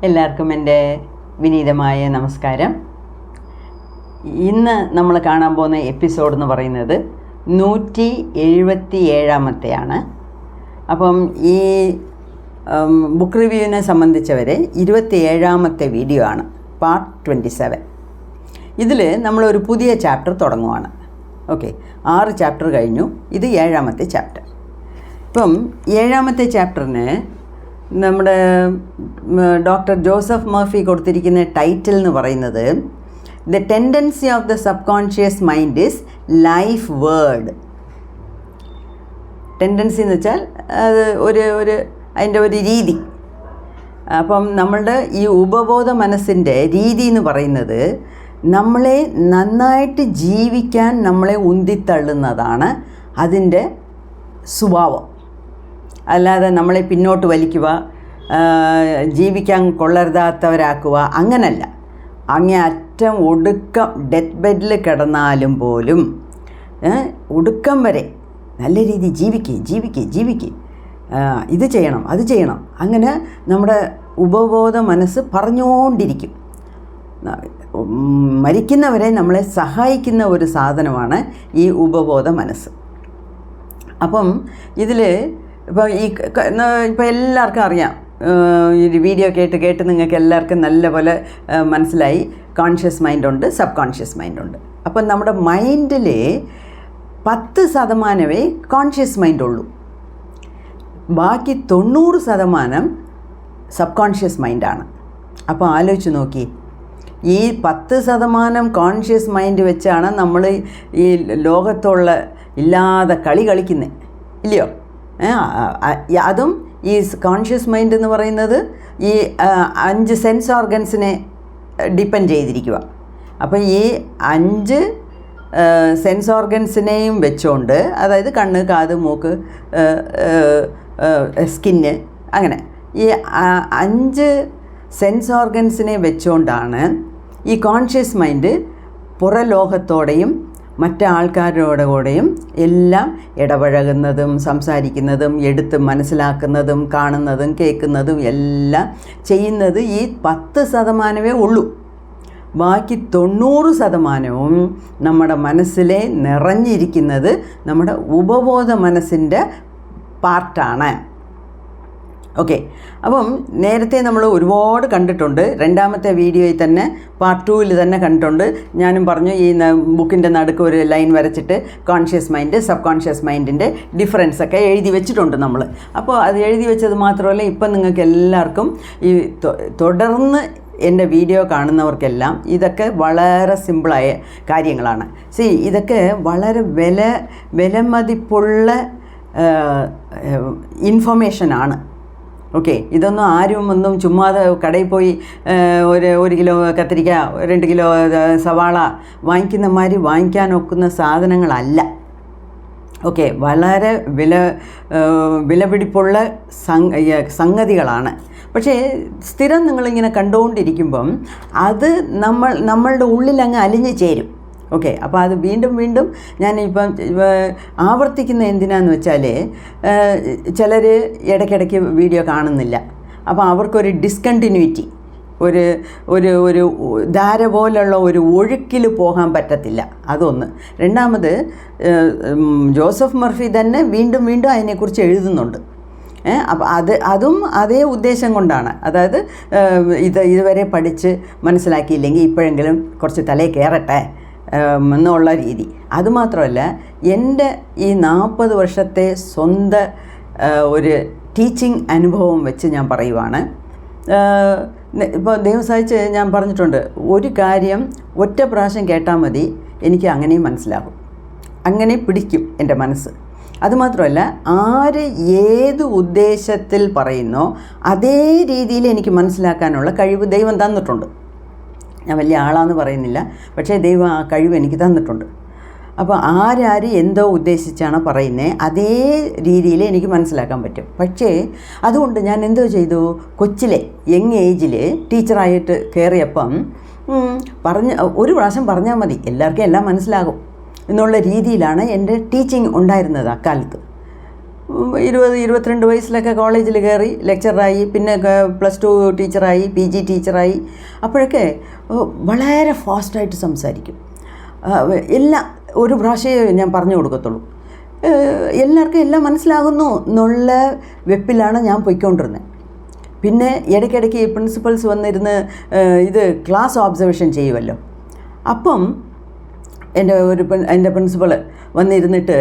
എല്ലാവർക്കും എൻ്റെ വിനീതമായ നമസ്കാരം. ഇന്ന് നമ്മൾ കാണാൻ പോകുന്ന എപ്പിസോഡ് എന്ന് പറയുന്നത് 177-ാമത്തെയാണ്. അപ്പം ഈ ബുക്ക് റിവ്യൂവിനെ സംബന്ധിച്ചവരെ 27-ാമത്തെ വീഡിയോ ആണ്, പാർട്ട് 27. ഇതിൽ നമ്മളൊരു പുതിയ ചാപ്റ്റർ തുടങ്ങുവാണ്. ഓക്കെ, 6 ചാപ്റ്റർ കഴിഞ്ഞു, ഇത് 7-ാമത്തെ ചാപ്റ്റർ. ഇപ്പം 7-ാമത്തെ ചാപ്റ്ററിന് നമ്മുടെ ഡോക്ടർ ജോസഫ് മർഫി കൊടുത്തിരിക്കുന്ന ടൈറ്റിൽ എന്ന് പറയുന്നത് the tendency of the sub conscious mind is life word. Tendency എന്ന് വെച്ചാൽ അത് അതിൻ്റെ ഒരു രീതി. അപ്പം നമ്മളുടെ ഈ ഉപബോധ മനസ്സിൻ്റെ രീതി എന്ന് പറയുന്നത് നമ്മളെ നന്നായിട്ട് ജീവിക്കാൻ നമ്മളെ ഉന്തിത്തള്ളുന്നതാണ് അതിൻ്റെ സ്വഭാവം. അല്ലാതെ നമ്മളെ പിന്നോട്ട് വലിക്കുക, ജീവിക്കാൻ കൊള്ളരുതാത്തവരാക്കുക, അങ്ങനല്ല. അങ്ങേ അറ്റം ഒടുക്കം ഡെത്ത് ബെഡിൽ കിടന്നാലും പോലും ഒടുക്കം വരെ നല്ല രീതിയിൽ ജീവിക്കുക, ഇത് ചെയ്യണം അത് ചെയ്യണം, അങ്ങനെ നമ്മുടെ ഉപബോധ മനസ്സ് പറഞ്ഞുകൊണ്ടിരിക്കും. മരിക്കുന്നവരെ നമ്മളെ സഹായിക്കുന്ന ഒരു സാധനമാണ് ഈ ഉപബോധ മനസ്സ്. അപ്പം ഇതിൽ ഇപ്പോൾ എല്ലാവർക്കും അറിയാം, ഈ വീഡിയോ കേട്ട് നിങ്ങൾക്ക് എല്ലാവർക്കും നല്ലപോലെ മനസ്സിലായി, കോൺഷ്യസ് മൈൻഡുണ്ട്, സബ് കോൺഷ്യസ് മൈൻഡുണ്ട്. അപ്പം നമ്മുടെ മൈൻഡിൽ 10% കോൺഷ്യസ് മൈൻഡുള്ളൂ, ബാക്കി 90% സബ് കോൺഷ്യസ് മൈൻഡാണ്. അപ്പോൾ ആലോചിച്ച് നോക്കി, ഈ 10% കോൺഷ്യസ് മൈൻഡ് വെച്ചാണ് നമ്മൾ ഈ ലോകത്തുള്ള ഇല്ലാതെ കളി കളിക്കുന്നത്, ഇല്ലയോ? അതും ഈ കോൺഷ്യസ് മൈൻഡ് എന്ന് പറയുന്നത് ഈ 5 സെൻസ് ഓർഗൻസിനെ ഡിപ്പെൻഡ് ചെയ്തിരിക്കുക. അപ്പോൾ ഈ 5 സെൻസ് ഓർഗൻസിനെയും വെച്ചുകൊണ്ട്, അതായത് കണ്ണ്, കാത്, മൂക്ക്, സ്കിന്ന്, അങ്ങനെ ഈ 5 സെൻസ് ഓർഗൻസിനെ വെച്ചുകൊണ്ടാണ് ഈ കോൺഷ്യസ് മൈൻഡ് പുറലോകത്തോടെയും മറ്റാൾക്കാരുടെ കൂടെയും എല്ലാം ഇടപഴകുന്നതും സംസാരിക്കുന്നതും എടുത്ത് മനസ്സിലാക്കുന്നതും കാണുന്നതും കേൾക്കുന്നതും എല്ലാം ചെയ്യുന്നത് ഈ 10% ഉള്ളൂ. ബാക്കി 90% നമ്മുടെ മനസ്സിലെ നിറഞ്ഞിരിക്കുന്നത് നമ്മുടെ ഉപബോധ മനസ്സിൻ്റെ പാർട്ടാണ്. ഓക്കെ, അപ്പം നേരത്തെ നമ്മൾ ഒരുപാട് കണ്ടിട്ടുണ്ട്. 2-ാമത്തെ വീഡിയോയിൽ തന്നെ പാർട്ട് 2-ൽ തന്നെ കണ്ടിട്ടുണ്ട്. ഞാനും പറഞ്ഞു, ഈ ബുക്കിൻ്റെ നടുക്ക് ഒരു ലൈൻ വരച്ചിട്ട് കോൺഷ്യസ് മൈൻഡ് സബ് കോൺഷ്യസ് മൈൻഡിൻ്റെ ഡിഫറൻസൊക്കെ എഴുതി വെച്ചിട്ടുണ്ട് നമ്മൾ. അപ്പോൾ അത് എഴുതി വെച്ചത് മാത്രമല്ല, ഇപ്പം നിങ്ങൾക്ക് എല്ലാവർക്കും ഈ തുടർന്ന് എൻ്റെ വീഡിയോ കാണുന്നവർക്കെല്ലാം ഇതൊക്കെ വളരെ സിമ്പിളായ കാര്യങ്ങളാണ്. ഇതൊക്കെ വളരെ വിലമതിപ്പുള്ള ഇൻഫർമേഷനാണ്. ഓക്കെ, ഇതൊന്നും ഒന്നും ചുമ്മാതെ കടയിൽ പോയി 1 കിലോ കത്തിരിക്ക, 2 കിലോ സവാള വാങ്ങിക്കുന്ന മാതിരി വാങ്ങിക്കാൻ ഒക്കുന്ന സാധനങ്ങളല്ല. ഓക്കെ, വളരെ വിലപിടിപ്പുള്ള സംഗതികളാണ്. പക്ഷേ സ്ഥിരം നിങ്ങളിങ്ങനെ കണ്ടുകൊണ്ടിരിക്കുമ്പം അത് നമ്മളുടെ ഉള്ളിലങ്ങ് അലിഞ്ഞു ചേരും. ഓക്കെ, അപ്പോൾ അത് വീണ്ടും ഞാനിപ്പം ആവർത്തിക്കുന്ന എന്തിനാന്ന് വെച്ചാൽ, ചിലർ ഇടയ്ക്കിടയ്ക്ക് വീഡിയോ കാണുന്നില്ല. അപ്പോൾ അവർക്കൊരു ഡിസ്കണ്ടിന്യൂറ്റി, ഒരു ധാര പോലുള്ള ഒരു ഒഴുക്കിൽ പോകാൻ പറ്റത്തില്ല. അതൊന്ന്. 2-ാമത്, ജോസഫ് മർഫി തന്നെ വീണ്ടും അതിനെക്കുറിച്ച് എഴുതുന്നുണ്ട്. അപ്പോൾ അതും അതേ ഉദ്ദേശം കൊണ്ടാണ്. അതായത് ഇതുവരെ പഠിച്ച് മനസ്സിലാക്കിയില്ലെങ്കിൽ ഇപ്പോഴെങ്കിലും കുറച്ച് തലയിൽ കയറട്ടെ എന്നുള്ള രീതി. അതുമാത്രമല്ല, എൻ്റെ ഈ 40 വർഷത്തെ സ്വന്തം ഒരു ടീച്ചിങ് അനുഭവം വെച്ച് ഞാൻ പറയുവാണ്. ഇപ്പോൾ ദൈവം സഹായിച്ച് ഞാൻ പറഞ്ഞിട്ടുണ്ട്, ഒരു കാര്യം ഒറ്റ പ്രാവശ്യം കേട്ടാൽ മതി, എനിക്ക് അങ്ങനെയും മനസ്സിലാകും, അങ്ങനെ പിടിക്കും എൻ്റെ മനസ്സ്. അതുമാത്രമല്ല, ആര് ഏത് ഉദ്ദേശത്തിൽ പറയുന്നോ അതേ രീതിയിൽ എനിക്ക് മനസ്സിലാക്കാനുള്ള കഴിവ് ദൈവം തന്നിട്ടുണ്ട്. ഞാൻ വലിയ ആളാന്ന് പറയുന്നില്ല, പക്ഷേ ദൈവം ആ കഴിവ് എനിക്ക് തന്നിട്ടുണ്ട്. അപ്പോൾ ആര് എന്തോ ഉദ്ദേശിച്ചാണോ പറയുന്നത് അതേ രീതിയിൽ എനിക്ക് മനസ്സിലാക്കാൻ പറ്റും. പക്ഷേ അതുകൊണ്ട് ഞാൻ എന്തോ ചെയ്തു, കൊച്ചിലെ യങ് ഏജിൽ ടീച്ചറായിട്ട് കയറിയപ്പം ഒരു പ്രാവശ്യം പറഞ്ഞാൽ മതി, എല്ലാവർക്കും എല്ലാം മനസ്സിലാകും എന്നുള്ള രീതിയിലാണ് എൻ്റെ ടീച്ചിങ് ഉണ്ടായിരുന്നത് അക്കാലത്ത്. 22 വയസ്സിലൊക്കെ കോളേജിൽ കയറി ലെക്ചറായി, പിന്നെ +2 ടീച്ചറായി, PG ടീച്ചറായി. അപ്പോഴൊക്കെ വളരെ ഫാസ്റ്റായിട്ട് സംസാരിക്കും. എല്ലാം ഒരു ഭാഷയെ ഞാൻ പറഞ്ഞു കൊടുക്കത്തുള്ളൂ. എല്ലാവർക്കും എല്ലാം മനസ്സിലാകുന്നു എന്നുള്ള വെപ്പിലാണ് ഞാൻ പോയിക്കൊണ്ടിരുന്നത്. പിന്നെ ഇടയ്ക്കിടയ്ക്ക് പ്രിൻസിപ്പൽസ് വന്നിരുന്ന് ഇത് ക്ലാസ് ഒബ്സർവേഷൻ ചെയ്യുമല്ലോ. അപ്പം എൻ്റെ പ്രിൻസിപ്പൾ വന്നിരുന്നിട്ട്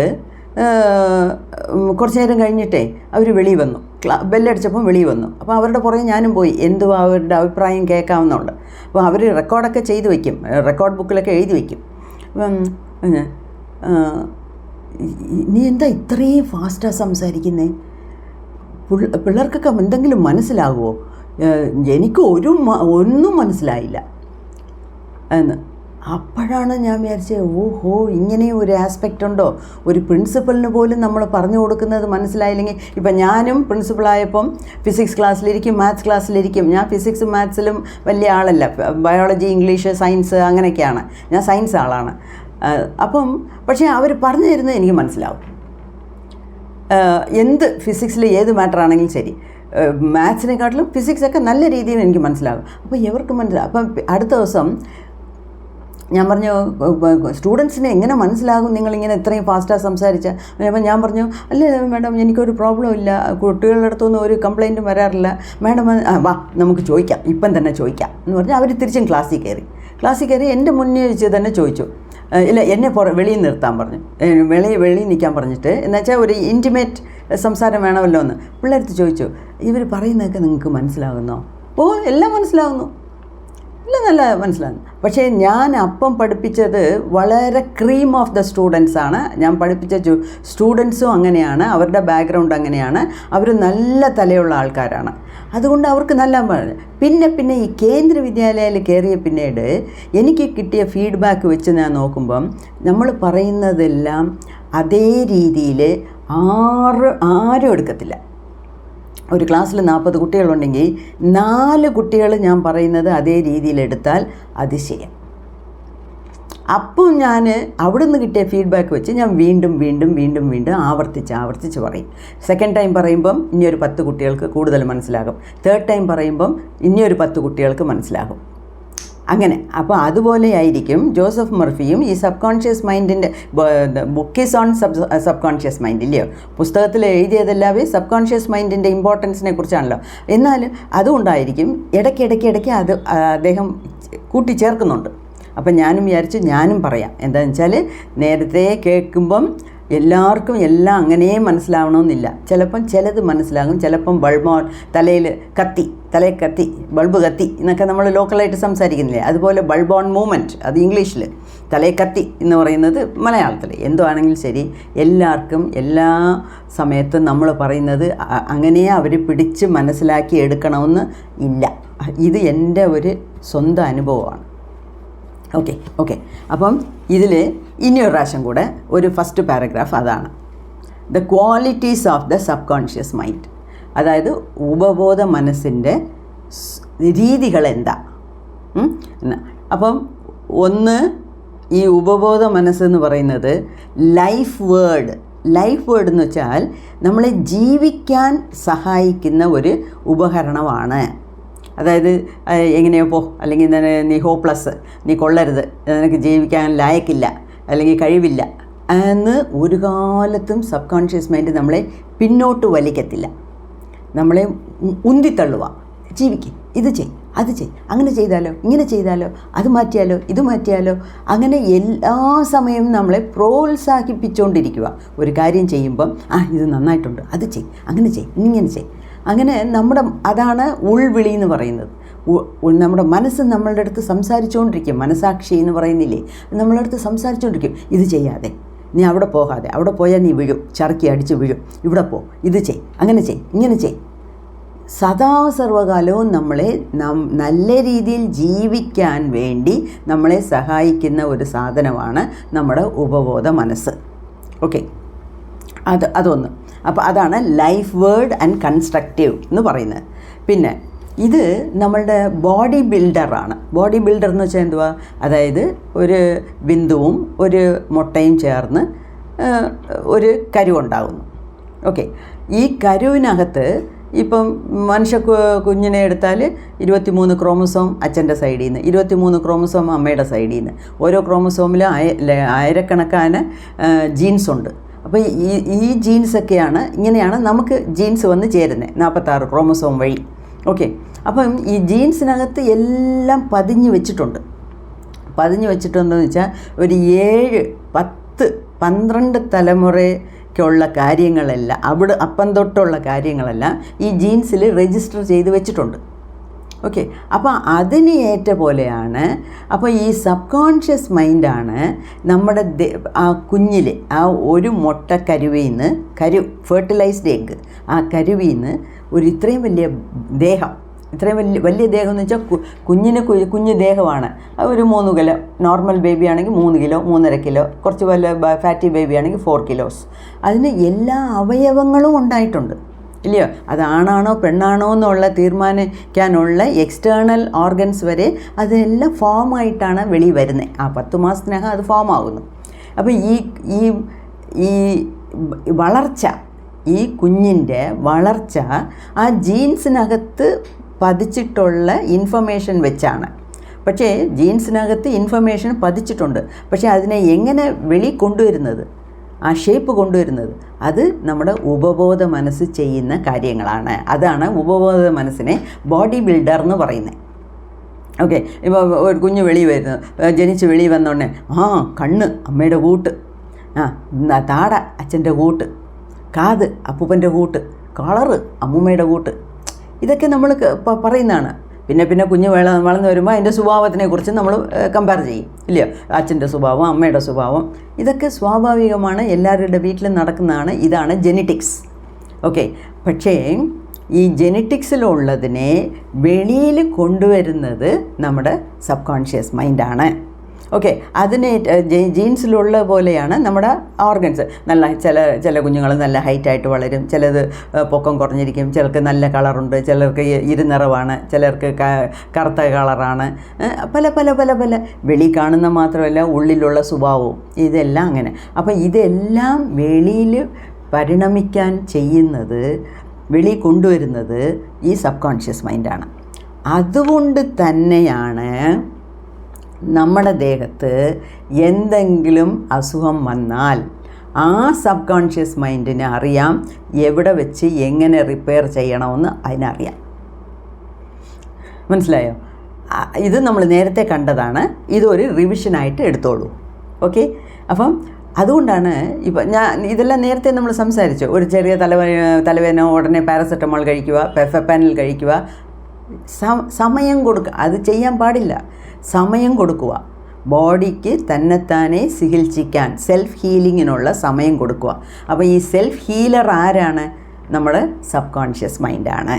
കുറച്ച് നേരം കഴിഞ്ഞിട്ടേ അവർ വെളിയിൽ വന്നു. ബെല്ലടിച്ചപ്പം വെളിയിൽ വന്നു. അപ്പോൾ അവരുടെ പുറകെ ഞാനും പോയി, എന്തുവാ അവരുടെ അഭിപ്രായം കേൾക്കാമെന്നുണ്ട്. അപ്പോൾ അവർ റെക്കോർഡൊക്കെ ചെയ്ത് വയ്ക്കും, റെക്കോർഡ് ബുക്കിലൊക്കെ എഴുതി വയ്ക്കും. നീ എന്താ ഇത്രയും ഫാസ്റ്റാണ് സംസാരിക്കുന്നത്? പിള്ളേർക്കൊക്കെ എന്തെങ്കിലും മനസ്സിലാകുമോ? എനിക്ക് ഒന്നും മനസ്സിലായില്ല എന്ന്. അപ്പോഴാണ് ഞാൻ വിചാരിച്ചത്, ഓഹോ, ഇങ്ങനെയും ഒരു ആസ്പെക്റ്റ് ഉണ്ടോ? ഒരു പ്രിൻസിപ്പലിന് പോലും നമ്മൾ പറഞ്ഞു കൊടുക്കുന്നത് മനസ്സിലായില്ലെങ്കിൽ. ഇപ്പം ഞാനും പ്രിൻസിപ്പളായപ്പം ഫിസിക്സ് ക്ലാസ്സിലിരിക്കും, മാത്സ് ക്ലാസ്സിലിരിക്കും. ഞാൻ ഫിസിക്സും മാത്സിലും വലിയ ആളല്ല, ബയോളജി, ഇംഗ്ലീഷ്, സയൻസ് അങ്ങനെയൊക്കെയാണ്. ഞാൻ സയൻസ് ആളാണ്. അപ്പം പക്ഷേ അവർ പറഞ്ഞു തരുന്നത് എനിക്ക് മനസ്സിലാവും. എന്ത് ഫിസിക്സിൽ ഏത് മാറ്റർ ആണെങ്കിലും ശരി, മാത്സിനെക്കാട്ടിലും ഫിസിക്സൊക്കെ നല്ല രീതിയിൽ എനിക്ക് മനസ്സിലാകും. അപ്പോൾ ഇവർക്ക് മനസ്സിലാകും. അപ്പം അടുത്ത ദിവസം ഞാൻ പറഞ്ഞു, സ്റ്റുഡൻസിന് എങ്ങനെ മനസ്സിലാകും നിങ്ങളിങ്ങനെ ഇത്രയും ഫാസ്റ്റാണ് സംസാരിച്ചാൽ? അപ്പം ഞാൻ പറഞ്ഞു, അല്ലേ മാഡം, എനിക്കൊരു പ്രോബ്ലം ഇല്ല, കുട്ടികളുടെ അടുത്തൊന്നും ഒരു കംപ്ലയിൻറ്റും വരാറില്ല. മാഡം വാ നമുക്ക് ചോദിക്കാം, ഇപ്പം തന്നെ ചോദിക്കാം എന്ന് പറഞ്ഞാൽ അവർ തിരിച്ചും ക്ലാസ്സിൽ കയറി എൻ്റെ മുന്നിൽ വെച്ച് തന്നെ ചോദിച്ചു. ഇല്ല, എന്നെ വെളിയിൽ നിർത്താൻ പറഞ്ഞു, വെളിയിൽ നിൽക്കാൻ പറഞ്ഞിട്ട്, എന്നുവെച്ചാൽ ഒരു ഇൻറ്റിമേറ്റ് സംസാരം വേണമല്ലോ എന്ന്. പിള്ളേരടുത്ത് ചോദിച്ചു, ഇവർ പറയുന്നതൊക്കെ നിങ്ങൾക്ക് മനസ്സിലാകുന്നോ? ഓ, എല്ലാം മനസ്സിലാകുന്നു, എല്ലാം നല്ല മനസ്സിലാകുന്നു. പക്ഷേ ഞാൻ അപ്പം പഠിപ്പിച്ചത് വളരെ ക്രീം ഓഫ് ദ സ്റ്റുഡൻസാണ്. ഞാൻ പഠിപ്പിച്ച സ്റ്റുഡൻസും അങ്ങനെയാണ്, അവരുടെ ബാക്ക്ഗ്രൗണ്ട് അങ്ങനെയാണ്, അവർ നല്ല തലയുള്ള ആൾക്കാരാണ്. അതുകൊണ്ട് അവർക്ക് നല്ല പിന്നെ ഈ കേന്ദ്ര വിദ്യാലയത്തിൽ കയറിയ പിന്നീട് എനിക്ക് കിട്ടിയ ഫീഡ്ബാക്ക് വെച്ച് ഞാൻ നോക്കുമ്പം നമ്മൾ പറയുന്നതെല്ലാം അതേ രീതിയിൽ ആരും എടുക്കത്തില്ല. ഒരു ക്ലാസ്സിൽ 40 കുട്ടികളുണ്ടെങ്കിൽ 4 കുട്ടികൾ ഞാൻ പറയുന്നത് അതേ രീതിയിലെടുത്താൽ അതിശയം. അപ്പം ഞാൻ അവിടെ നിന്ന് കിട്ടിയ ഫീഡ്ബാക്ക് വെച്ച് ഞാൻ വീണ്ടും ആവർത്തിച്ച് പറയും. സെക്കൻഡ് ടൈം പറയുമ്പം ഇനിയൊരു 10 കുട്ടികൾക്ക് കൂടുതൽ മനസ്സിലാകും. തേർഡ് ടൈം പറയുമ്പം ഇനിയൊരു 10 കുട്ടികൾക്ക് മനസ്സിലാകും. അങ്ങനെ. അപ്പോൾ അതുപോലെയായിരിക്കും ജോസഫ് മർഫിയും ഈ സബ് കോൺഷ്യസ് മൈൻഡിൻ്റെ book is on subconscious mind, ഇല്ലയോ? പുസ്തകത്തിൽ എഴുതിയതെല്ലാവേ സബ് കോൺഷ്യസ് മൈൻഡിൻ്റെ ഇമ്പോർട്ടൻസിനെ കുറിച്ചാണല്ലോ. എന്നാലും അതുകൊണ്ടായിരിക്കും ഇടയ്ക്ക് അത് അദ്ദേഹം കൂട്ടിച്ചേർക്കുന്നുണ്ട്. അപ്പം ഞാനും വിചാരിച്ചു ഞാനും പറയാം. എന്താണെന്ന് വെച്ചാൽ നേരത്തെ കേൾക്കുമ്പം എല്ലാവർക്കും എല്ലാം അങ്ങനെ മനസ്സിലാവണമെന്നില്ല. ചിലപ്പം ചിലത് മനസ്സിലാകും, ചിലപ്പം തലയിൽ കത്തി ബൾബ് കത്തി എന്നൊക്കെ നമ്മൾ ലോക്കലായിട്ട് സംസാരിക്കുന്നില്ലേ, അതുപോലെ ബൾബ് ഓൺ മൂവ്മെൻറ്റ്, അത് ഇംഗ്ലീഷിൽ, തലയിൽ കത്തി എന്ന് പറയുന്നത് മലയാളത്തിൽ. എന്തോ ആണെങ്കിലും ശരി, എല്ലാവർക്കും എല്ലാ സമയത്തും നമ്മൾ പറയുന്നത് അങ്ങനെ അവർ പിടിച്ച് മനസ്സിലാക്കി എടുക്കണമെന്ന് ഇല്ല. ഇത് എൻ്റെ ഒരു സ്വന്തം അനുഭവമാണ്. ഓക്കെ. അപ്പം ഇതിൽ ഇനിയൊരു പ്രാവശ്യം കൂടെ ഒരു ഫസ്റ്റ് പാരഗ്രാഫ് അതാണ്, the qualities of the sub conscious mind. അതായത് ഉപബോധ മനസ്സിൻ്റെ രീതികൾ എന്താ. അപ്പം ഒന്ന്, ഈ ഉപബോധ മനസ്സെന്ന് പറയുന്നത് ലൈഫ് വേർഡ് എന്ന് വെച്ചാൽ നമ്മളെ ജീവിക്കാൻ സഹായിക്കുന്ന ഒരു ഉപകരണമാണ്. അതായത് എങ്ങനെയോ പോ, അല്ലെങ്കിൽ നീ ഹോപ്പ്ലെസ്, നീ കൊള്ളരുത്, നിനക്ക് ജീവിക്കാൻ ലായക്കില്ല, അല്ലെങ്കിൽ കഴിവില്ല എന്ന് ഒരു കാലത്തും സബ് കോൺഷ്യസ് മൈൻഡ് നമ്മളെ പിന്നോട്ട് വലിക്കത്തില്ല, നമ്മളെ ഉന്തിത്തള്ളുക. ജീവിക്കുക, ഇത് ചെയ്, അത് ചെയ്, അങ്ങനെ ചെയ്താലോ, ഇങ്ങനെ ചെയ്താലോ, അത് മാറ്റിയാലോ, ഇത് മാറ്റിയാലോ, അങ്ങനെ എല്ലാ സമയവും നമ്മളെ പ്രോത്സാഹിപ്പിച്ചുകൊണ്ടിരിക്കുക. ഒരു കാര്യം ചെയ്യുമ്പം ഇത് നന്നായിട്ടുണ്ട്, അത് ചെയ്, അങ്ങനെ ചെയ്, ഇങ്ങനെ ചെയ്. അങ്ങനെ അതാണ് ഉൾവിളി എന്ന് പറയുന്നത്. നമ്മുടെ മനസ്സ് നമ്മളുടെ അടുത്ത് സംസാരിച്ചുകൊണ്ടിരിക്കും. മനസാക്ഷി എന്ന് പറയുന്നില്ലേ, നമ്മളുടെ അടുത്ത് സംസാരിച്ചുകൊണ്ടിരിക്കും. ഇത് ചെയ്യാതെ, നീ അവിടെ പോകാതെ, അവിടെ പോയാൽ നീ വീഴും, ചറുക്കി അടിച്ച് വീഴും, ഇവിടെ പോ, ഇത് ചെയ്, അങ്ങനെ ചെയ്, ഇങ്ങനെ ചെയ്. സദാ സർവകാലവും നമ്മളെ നല്ല രീതിയിൽ ജീവിക്കാൻ വേണ്ടി നമ്മളെ സഹായിക്കുന്ന ഒരു സാധനമാണ് നമ്മുടെ ഉപബോധ മനസ്സ്. ഓക്കെ, അതൊന്ന്. അപ്പോൾ അതാണ് ലൈഫ് വേർഡ് ആൻഡ് കൺസ്ട്രക്റ്റീവ് എന്ന് പറയുന്നത്. പിന്നെ ഇത് നമ്മളുടെ ബോഡി ബിൽഡറാണ്. ബോഡി ബിൽഡർ എന്ന് വെച്ചാൽ എന്തുവാ? അതായത് ഒരു ബിന്ദുവും ഒരു മുട്ടയും ചേർന്ന് ഒരു കരുവുണ്ടാകുന്നു. ഓക്കെ. ഈ കരുവിനകത്ത് ഇപ്പം കുഞ്ഞിനെ എടുത്താൽ 23 ക്രോമസോം അച്ഛൻ്റെ സൈഡിൽ നിന്ന്, 23 ക്രോമസോം അമ്മയുടെ സൈഡിൽ നിന്ന്. ഓരോ ക്രോമസോമിലും ആയിരക്കണക്കാന ജീൻസ് ഉണ്ട്. അപ്പോൾ ഈ ജീൻസൊക്കെയാണ്, ഇങ്ങനെയാണ് നമുക്ക് ജീൻസ് വന്ന് ചേരുന്നത് 46 ക്രോമസോം വഴി. ഓക്കെ. അപ്പം ഈ ജീൻസിനകത്ത് എല്ലാം പതിഞ്ഞ് വെച്ചിട്ടുണ്ടെന്ന് വെച്ചാൽ ഒരു 7, 10, 12 തലമുറയ്ക്കുള്ള കാര്യങ്ങളെല്ലാം അപ്പം തൊട്ടുള്ള കാര്യങ്ങളെല്ലാം ഈ ജീൻസിൽ രജിസ്റ്റർ ചെയ്ത് വെച്ചിട്ടുണ്ട്. ഓക്കെ. അപ്പോൾ അതിന് ഏറ്റ പോലെയാണ്. അപ്പോൾ ഈ സബ് കോൺഷ്യസ് മൈൻഡാണ് നമ്മുടെ ആ കുഞ്ഞിൽ ആ ഒരു മുട്ട കരുവിൽ നിന്ന് ഫെർട്ടിലൈസ്ഡ് എഗ്ഗ്, ആ കരുവിൽ നിന്ന് ഒരു ഇത്രയും വലിയ ദേഹം, ഇത്രയും വലിയ ദേഹം എന്ന് വെച്ചാൽ കുഞ്ഞു ദേഹമാണ്. ഒരു 3 കിലോ, നോർമൽ ബേബി ആണെങ്കിൽ 3 കിലോ, 3.5 കിലോ, കുറച്ച് വല്ല ഫാറ്റി ബേബി ആണെങ്കിൽ 4 കിലോസ്. അതിന് എല്ലാ അവയവങ്ങളും ഉണ്ടായിട്ടുണ്ട്, ഇല്ലയോ? അത് ആണാണോ പെണ്ണാണോ എന്നുള്ള തീരുമാനിക്കാനുള്ള എക്സ്റ്റേണൽ ഓർഗൻസ് വരെ അതെല്ലാം ഫോമായിട്ടാണ് വെളിയിൽ വരുന്നത്. ആ 10 മാസത്തിനകം അത് ഫോം ആകുന്നു. അപ്പോൾ ഈ വളർച്ച, ഈ കുഞ്ഞിൻ്റെ വളർച്ച ആ ജീൻസിനകത്ത് പതിച്ചിട്ടുള്ള ഇൻഫർമേഷൻ വെച്ചാണ്. പക്ഷേ ജീൻസിനകത്ത് ഇൻഫർമേഷൻ പതിച്ചിട്ടുണ്ട്. പക്ഷേ അതിനെ എങ്ങനെ കൊണ്ടുവരുന്നത്, ആ ഷേപ്പ് കൊണ്ടുവരുന്നത്, അത് നമ്മുടെ ഉപബോധ മനസ്സ് ചെയ്യുന്ന കാര്യങ്ങളാണ്. അതാണ് ഉപബോധ മനസ്സിനെ ബോഡി ബിൽഡർ എന്ന് പറയുന്നത്. ഓക്കെ. ഇപ്പോൾ ഒരു കുഞ്ഞ് ജനിച്ച് വെളിയിൽ വന്നോടനെ കണ്ണ് അമ്മയുടെ കൂട്ട്, താട അച്ഛൻ്റെ കൂട്ട്, കാത് അപ്പൂപ്പൻ്റെ കൂട്ട്, കളറ് അമ്മൂമ്മയുടെ കൂട്ട്, ഇതൊക്കെ നമ്മൾ പറയുന്നതാണ്. പിന്നെ കുഞ്ഞ് വളർന്നു വരുമ്പോൾ അതിൻ്റെ സ്വഭാവത്തിനെക്കുറിച്ച് നമ്മൾ കമ്പയർ ചെയ്യും, ഇല്ലയോ? അച്ഛൻ്റെ സ്വഭാവം, അമ്മയുടെ സ്വഭാവം, ഇതൊക്കെ സ്വാഭാവികമാണ്, എല്ലാവരുടെ വീട്ടിലും നടക്കുന്നതാണ്. ഇതാണ് ജെനറ്റിക്സ്. ഓക്കെ. പക്ഷേ ഈ ജെനറ്റിക്സിലുള്ളതിനെ വെളിയിൽ കൊണ്ടുവരുന്നത് നമ്മുടെ സബ് കോൺഷ്യസ് മൈൻഡാണ്. ഓക്കെ. അതിനെ ജീൻസിലുള്ള പോലെയാണ് നമ്മുടെ ഓർഗൻസ്. ചില കുഞ്ഞുങ്ങൾ നല്ല ഹൈറ്റായിട്ട് വളരും, ചിലത് പൊക്കം കുറഞ്ഞിരിക്കും, ചിലർക്ക് നല്ല കളറുണ്ട്, ചിലർക്ക് ഇരുനിറവാണ്, ചിലർക്ക് കറുത്ത കളറാണ്. പല പല പല പല വെളി കാണുന്ന മാത്രമല്ല ഉള്ളിലുള്ള സ്വഭാവവും ഇതെല്ലാം അങ്ങനെ. അപ്പോൾ ഇതെല്ലാം വെളിയിൽ പരിണമിക്കാൻ ചെയ്യുന്നത്, വെളി കൊണ്ടുവരുന്നത് ഈ സബ് കോൺഷ്യസ് മൈൻഡാണ്. അതുകൊണ്ട് തന്നെയാണ് നമ്മുടെ ദേഹത്ത് എന്തെങ്കിലും അസുഖം വന്നാൽ ആ സബ് കോൺഷ്യസ് മൈൻഡിന് അറിയാം എവിടെ വെച്ച് എങ്ങനെ റിപ്പയർ ചെയ്യണമെന്ന് അതിനറിയാം. മനസ്സിലായോ? ഇത് നമ്മൾ നേരത്തെ കണ്ടതാണ്. ഇതൊരു റിവിഷനായിട്ട് എടുത്തോളൂ. ഓക്കെ. അപ്പം അതുകൊണ്ടാണ് ഇതെല്ലാം നേരത്തെ നമ്മൾ സംസാരിച്ചു. ഒരു ചെറിയ തലവേദന ഉടനെ പാരസെറ്റമോൾ കഴിക്കുക, പെഫെപ്പാനിൽ കഴിക്കുക, സമയം കൊടുക്കുക. അത് ചെയ്യാൻ പാടില്ല. സമയം കൊടുക്കുക. ബോഡിക്ക് തന്നെത്താനെ ചികിത്സിക്കാൻ, സെൽഫ് ഹീലിങ്ങിനുള്ള സമയം കൊടുക്കുക. അപ്പോൾ ഈ സെൽഫ് ഹീലർ ആരാണ്? നമ്മുടെ സബ് കോൺഷ്യസ് മൈൻഡാണ്.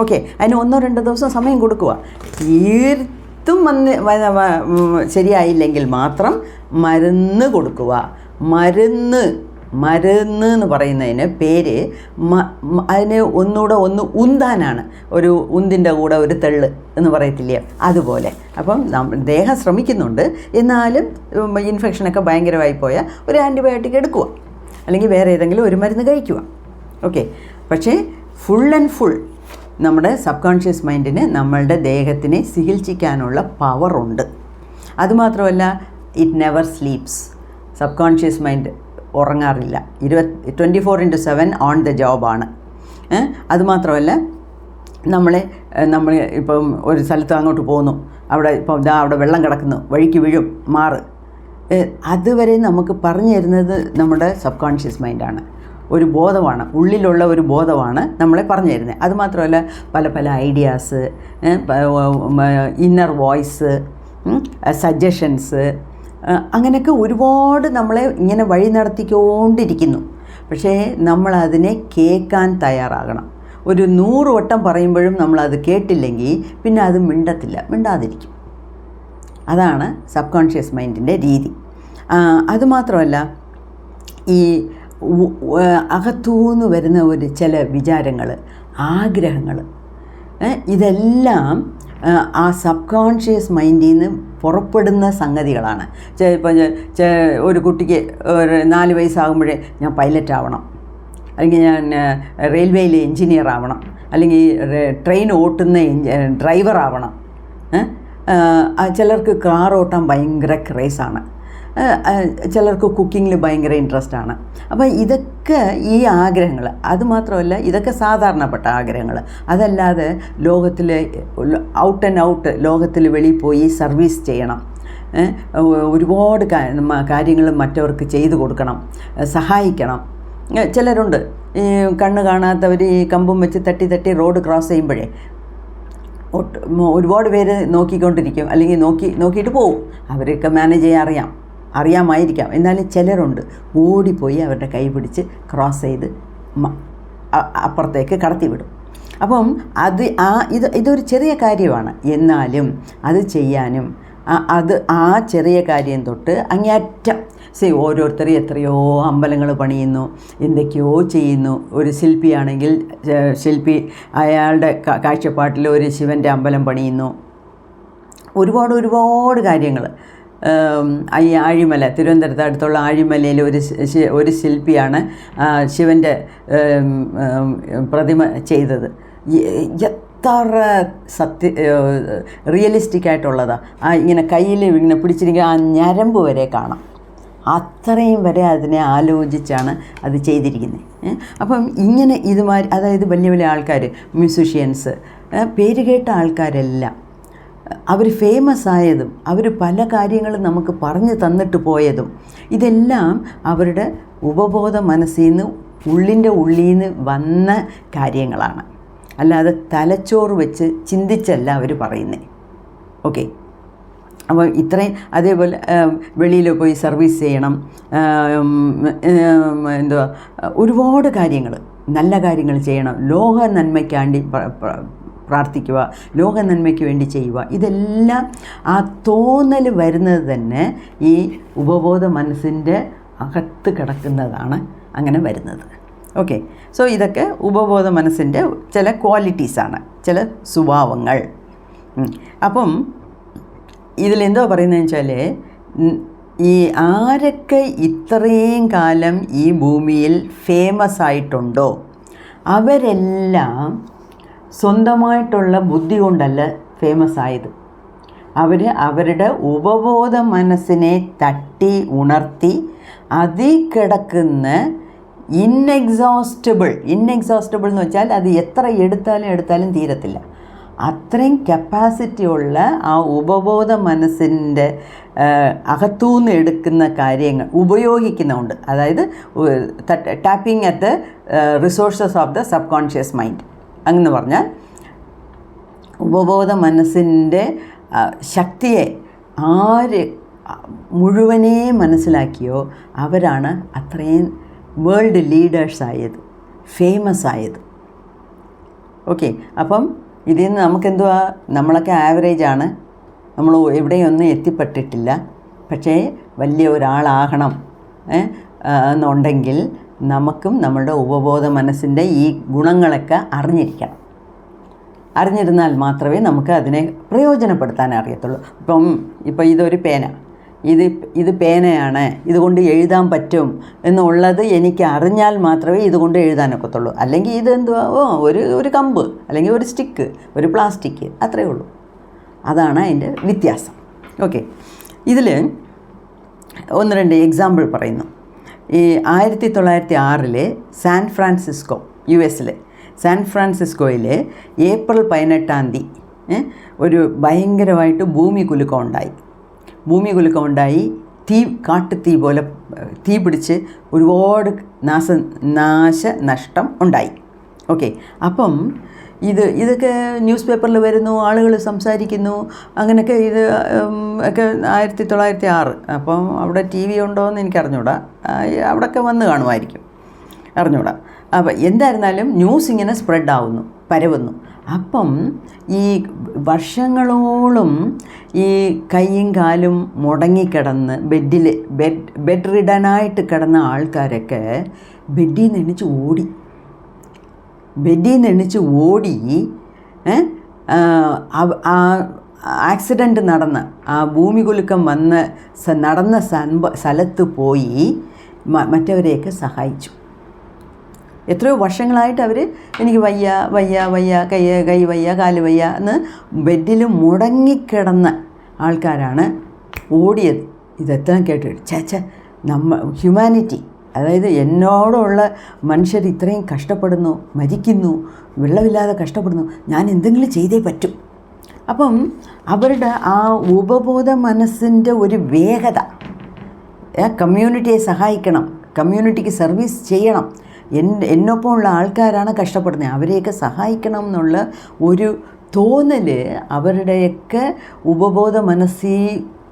ഓക്കെ. അതിന് 1-2 ദിവസം സമയം കൊടുക്കുക. തീർത്തും ശരിയായില്ലെങ്കിൽ മാത്രം മരുന്ന് കൊടുക്കുക. മരുന്ന് എന്ന് പറയുന്നതിന് പേര് അതിനെ ഒന്നുകൂടെ ഉന്താനാണ്. ഒരു ഉന്തിൻ്റെ കൂടെ ഒരു തെള്ള് എന്ന് പറയത്തില്ലേ, അതുപോലെ. അപ്പം ദേഹം ശ്രമിക്കുന്നുണ്ട്, എന്നാലും ഇൻഫെക്ഷനൊക്കെ ഭയങ്കരമായി പോയാൽ ഒരു ആൻറ്റിബയോട്ടിക് എടുക്കുക, അല്ലെങ്കിൽ വേറെ ഏതെങ്കിലും ഒരു മരുന്ന് കഴിക്കുക. ഓക്കെ. പക്ഷേ ഫുൾ നമ്മുടെ സബ് കോൺഷ്യസ് മൈൻഡിന് നമ്മളുടെ ദേഹത്തിനെ ചികിത്സിക്കാനുള്ള പവറുണ്ട്. അതുമാത്രമല്ല, it never sleeps. Subconscious mind ഉറങ്ങാറില്ല. 24/7 ഓൺ ദ ജോബാണ്. അതുമാത്രമല്ല, നമ്മൾ ഇപ്പം ഒരു സ്ഥലത്ത് അങ്ങോട്ട് പോകുന്നു, അവിടെ വെള്ളം കിടക്കുന്നു, വഴിക്ക് വീഴും, മാറ്, അതുവരെ നമുക്ക് പറഞ്ഞു തരുന്നത് നമ്മുടെ സബ് കോൺഷ്യസ് മൈൻഡാണ്. ഒരു ബോധമാണ്, ഉള്ളിലുള്ള ഒരു ബോധമാണ് നമ്മളെ പറഞ്ഞു തരുന്നത്. അതുമാത്രമല്ല, പല പല ഐഡിയാസ്, ഇന്നർ വോയിസ്, സജഷൻസ്, അങ്ങനെയൊക്കെ ഒരുപാട് നമ്മളെ ഇങ്ങനെ വഴി നടത്തിക്കൊണ്ടിരിക്കുന്നു. പക്ഷേ നമ്മളതിനെ കേൾക്കാൻ തയ്യാറാകണം. ഒരു 100 വട്ടം പറയുമ്പോഴും നമ്മളത് കേട്ടില്ലെങ്കിൽ പിന്നെ അത് മിണ്ടാതിരിക്കും. അതാണ് സബ് കോൺഷ്യസ് മൈൻഡിൻ്റെ രീതി. അതുമാത്രമല്ല, ഈ അകത്തൂന്ന് വരുന്ന ഒരു ചില വിചാരങ്ങൾ, ആഗ്രഹങ്ങൾ, ഇതെല്ലാം ആ സബ് കോൺഷ്യസ് മൈൻഡിൽ നിന്ന് പുറപ്പെടുന്ന സംഗതികളാണ്. ഇപ്പം ഒരു കുട്ടിക്ക് ഒരു 4 വയസ്സാകുമ്പോഴേ ഞാൻ പൈലറ്റ് ആവണം, അല്ലെങ്കിൽ ഞാൻ റെയിൽവേയിൽ എൻജിനീയർ ആവണം, അല്ലെങ്കിൽ ട്രെയിൻ ഓട്ടുന്ന ഡ്രൈവർ ആവണം. ചിലർക്ക് കാർ ഓട്ടാൻ ഭയങ്കര ക്രേസാണ്, ചിലർക്ക് കുക്കിങ്ങിൽ ഭയങ്കര ഇൻട്രസ്റ്റാണ്. അപ്പോൾ ഇതൊക്കെ ഈ ആഗ്രഹങ്ങൾ, അതുമാത്രമല്ല ഇതൊക്കെ സാധാരണപ്പെട്ട ആഗ്രഹങ്ങൾ. അതല്ലാതെ ലോകത്തിൽ ഔട്ട് ആൻഡ് ഔട്ട് ലോകത്തിൽ വെളിയിൽ പോയി സർവീസ് ചെയ്യണം, ഒരുപാട് കാര്യങ്ങൾ മറ്റവർക്ക് ചെയ്തു കൊടുക്കണം, സഹായിക്കണം. ചിലരുണ്ട് ഈ കണ്ണ് കാണാത്തവർ ഈ കമ്പും വെച്ച് തട്ടി തട്ടി റോഡ് ക്രോസ് ചെയ്യുമ്പോഴേ ഒരുപാട് പേര് നോക്കിക്കൊണ്ടിരിക്കും, അല്ലെങ്കിൽ നോക്കിയിട്ട് പോവും. അവരൊക്കെ മാനേജ് ചെയ്യാൻ അറിയാമായിരിക്കാം. എന്നാലും ചിലരുണ്ട് ഓടിപ്പോയി അവരുടെ കൈ പിടിച്ച് ക്രോസ് ചെയ്ത് അപ്പുറത്തേക്ക് കടത്തിവിടും. അപ്പം ഇതൊരു ചെറിയ കാര്യമാണ്, എന്നാലും അത് ചെയ്യാനും ആ ചെറിയ കാര്യം തൊട്ട് അങ്ങേയറ്റം ഓരോരുത്തർ എത്രയോ അമ്പലങ്ങൾ പണിയുന്നു, എന്തൊക്കെയോ ചെയ്യുന്നു. ഒരു ശില്പിയാണെങ്കിൽ അയാളുടെ കാഴ്ചപ്പാട്ടിൽ ഒരു ശിവൻ്റെ അമ്പലം പണിയുന്നു. ഒരുപാട് കാര്യങ്ങൾ. ഈ ആഴിമല, തിരുവനന്തപുരത്ത് അടുത്തുള്ള ആഴിമലയിൽ ഒരു ശില്പിയാണ് ശിവൻ്റെ പ്രതിമ ചെയ്തത്. എത്ര റിയലിസ്റ്റിക് ആയിട്ടുള്ളതാണ്. ഇങ്ങനെ കയ്യിൽ ഇങ്ങനെ പിടിച്ചിരിക്കുക ആ ഞരമ്പ് വരെ കാണാം. അത്രയും വരെ അതിനെ ആലോചിച്ചാണ് അത് ചെയ്തിരിക്കുന്നത്. അപ്പം ഇങ്ങനെ ഇതുമാതിരി, അതായത് വലിയ വലിയ ആൾക്കാർ, മ്യൂസിഷ്യൻസ്, പേരുകേട്ട ആൾക്കാരെല്ലാം അവർ ഫേമസ് ആയതും അവർ പല കാര്യങ്ങളും നമുക്ക് പറഞ്ഞു തന്നിട്ട് പോയതും ഇതെല്ലാം അവരുടെ ഉപബോധ മനസ്സിൽ നിന്ന്, ഉള്ളിൻ്റെ ഉള്ളിൽ നിന്ന് വന്ന കാര്യങ്ങളാണ്. അല്ലാതെ തലച്ചോറ് വെച്ച് ചിന്തിച്ചല്ല അവർ പറയുന്നത്. ഓക്കെ, അപ്പോൾ ഇത്രയും. അതേപോലെ വെളിയിൽ പോയി സർവീസ് ചെയ്യണം, ഒരുപാട് കാര്യങ്ങൾ, നല്ല കാര്യങ്ങൾ ചെയ്യണം, ലോക നന്മയ്ക്കാണ്ടി പ്രാർത്ഥിക്കുക, ലോക നന്മയ്ക്ക് വേണ്ടി ചെയ്യുക. ഇതെല്ലാം ആ തോന്നൽ വരുന്നത് തന്നെ ഈ ഉപബോധ മനസ്സിൻ്റെ അകത്ത് കിടക്കുന്നതാണ് അങ്ങനെ വരുന്നത്. ഓക്കെ, സോ ഇതൊക്കെ ഉപബോധ മനസ്സിൻ്റെ ചില ക്വാളിറ്റീസാണ്, ചില സ്വഭാവങ്ങൾ. അപ്പം ഇതിലെന്തോ പറയുന്നതെന്ന് വെച്ചാൽ, ഈ ആരൊക്കെ ഇത്രയും കാലം ഈ ഭൂമിയിൽ ഫേമസ് ആയിട്ടുണ്ടോ അവരെല്ലാം സ്വന്തമായിട്ടുള്ള ബുദ്ധി കൊണ്ടല്ല ഫേമസ് ആയത്. അവരുടെ ഉപബോധ മനസ്സിനെ തട്ടി ഉണർത്തി അതിൽ കിടക്കുന്ന ഇൻഎക്സോസ്റ്റബിൾ എന്ന് വെച്ചാൽ അത് എത്ര എടുത്താലും തീരത്തില്ല. അത്രയും കപ്പാസിറ്റി ഉള്ള ആ ഉപബോധ മനസ്സിൻ്റെ അകത്തുനിന്ന് എടുക്കുന്ന കാര്യങ്ങൾ ഉപയോഗിക്കുന്നുണ്ട്. അതായത് tapping at the resources of the sub conscious mind. അങ്ങനെ പറഞ്ഞാൽ ഉപബോധ മനസ്സിൻ്റെ ശക്തിയെ ആര് മുഴുവനേ മനസ്സിലാക്കിയോ അവരാണ് അത്രയും വേൾഡ് ലീഡേഴ്സായത്, ഫേമസ് ആയത്. ഓക്കെ, അപ്പം ഇതിൽ നിന്ന് നമുക്കെന്തുവാ, നമ്മളൊക്കെ ആവറേജാണ്, നമ്മൾ എവിടെയൊന്നും എത്തിപ്പെട്ടിട്ടില്ല. പക്ഷേ വലിയ ഒരാളാകണം എന്നുണ്ടെങ്കിൽ നമുക്കും നമ്മളുടെ ഉപബോധ മനസ്സിൻ്റെ ഈ ഗുണങ്ങളൊക്കെ അറിഞ്ഞിരുന്നാൽ മാത്രമേ നമുക്ക് അതിനെ പ്രയോജനപ്പെടുത്താൻ അറിയത്തുള്ളൂ. ഇപ്പം ഇതൊരു പേന, ഇത് പേനയാണ്, ഇതുകൊണ്ട് എഴുതാൻ പറ്റും എന്നുള്ളത് എനിക്ക് അറിഞ്ഞാൽ മാത്രമേ ഇതുകൊണ്ട് എഴുതാനൊക്കത്തുള്ളൂ. അല്ലെങ്കിൽ ഇതെന്തുവാ, ഒരു കമ്പ്, അല്ലെങ്കിൽ ഒരു സ്റ്റിക്ക്, ഒരു പ്ലാസ്റ്റിക്, അത്രയേ ഉള്ളൂ. അതാണ് അതിൻ്റെ വ്യത്യാസം. ഓക്കെ, ഇതിൽ 1-2 എക്സാമ്പിൾ പറയുന്നു. ഈ 1906 സാൻ ഫ്രാൻസിസ്കോ, US സാൻ ഫ്രാൻസിസ്കോയിൽ ഏപ്രിൽ 18 ഒരു ഭയങ്കരമായിട്ട് ഭൂമികുലുക്കം ഉണ്ടായി. കാട്ടുതീ പോലെ തീ പിടിച്ച് ഒരുപാട് നാശനഷ്ടം ഉണ്ടായി. ഓക്കെ, അപ്പം ഇതൊക്കെ ന്യൂസ് പേപ്പറിൽ വരുന്നു, ആളുകൾ സംസാരിക്കുന്നു, അങ്ങനെയൊക്കെ. ഇത് ഒക്കെ 1906. അപ്പം അവിടെ TV ഉണ്ടോയെന്ന് എനിക്കറിഞ്ഞൂടാ, അവിടെയൊക്കെ വന്ന് കാണുമായിരിക്കും, അറിഞ്ഞൂടാ. അപ്പം എന്തായിരുന്നാലും ന്യൂസ് ഇങ്ങനെ സ്പ്രെഡാവുന്നു, പരവുന്നു. അപ്പം ഈ വർഷങ്ങളോളം ഈ കൈയും കാലും മുടങ്ങിക്കിടന്ന് ബെഡ് റിഡനായിട്ട് കിടന്ന ആൾക്കാരൊക്കെ ബെഡിൽ നിന്ന് എണിച്ച് ഓടി ആക്സിഡൻറ്റ് നടന്ന ആ ഭൂമികുലുക്കം നടന്ന സ്ഥലത്ത് പോയി മറ്റവരെയൊക്കെ സഹായിച്ചു. എത്രയോ വർഷങ്ങളായിട്ട് അവർ എനിക്ക് വയ്യ വയ്യ വയ്യ കൈ വയ്യ കാല് വയ്യ എന്ന് ബെഡിൽ മുടങ്ങിക്കിടന്ന ആൾക്കാരാണ് ഓടിയത്. ഇതെല്ലാം കേട്ടിട്ട് ചേച്ച ഹ്യൂമാനിറ്റി, അതായത് എന്നോടുള്ള മനുഷ്യർ ഇത്രയും കഷ്ടപ്പെടുന്നു, മരിക്കുന്നു, വെള്ളമില്ലാതെ കഷ്ടപ്പെടുന്നു, ഞാൻ എന്തെങ്കിലും ചെയ്തേ പറ്റും. അപ്പം അവരുടെ ആ ഉപബോധ മനസ്സിൻ്റെ ഒരു വേഗത, കമ്മ്യൂണിറ്റിയെ സഹായിക്കണം, കമ്മ്യൂണിറ്റിക്ക് സർവീസ് ചെയ്യണം, എന്നൊപ്പമുള്ള ആൾക്കാരാണ് കഷ്ടപ്പെടുന്നത്, അവരെയൊക്കെ സഹായിക്കണം എന്നുള്ള ഒരു തോന്നൽ അവരുടെയൊക്കെ ഉപബോധ മനസ്സിൽ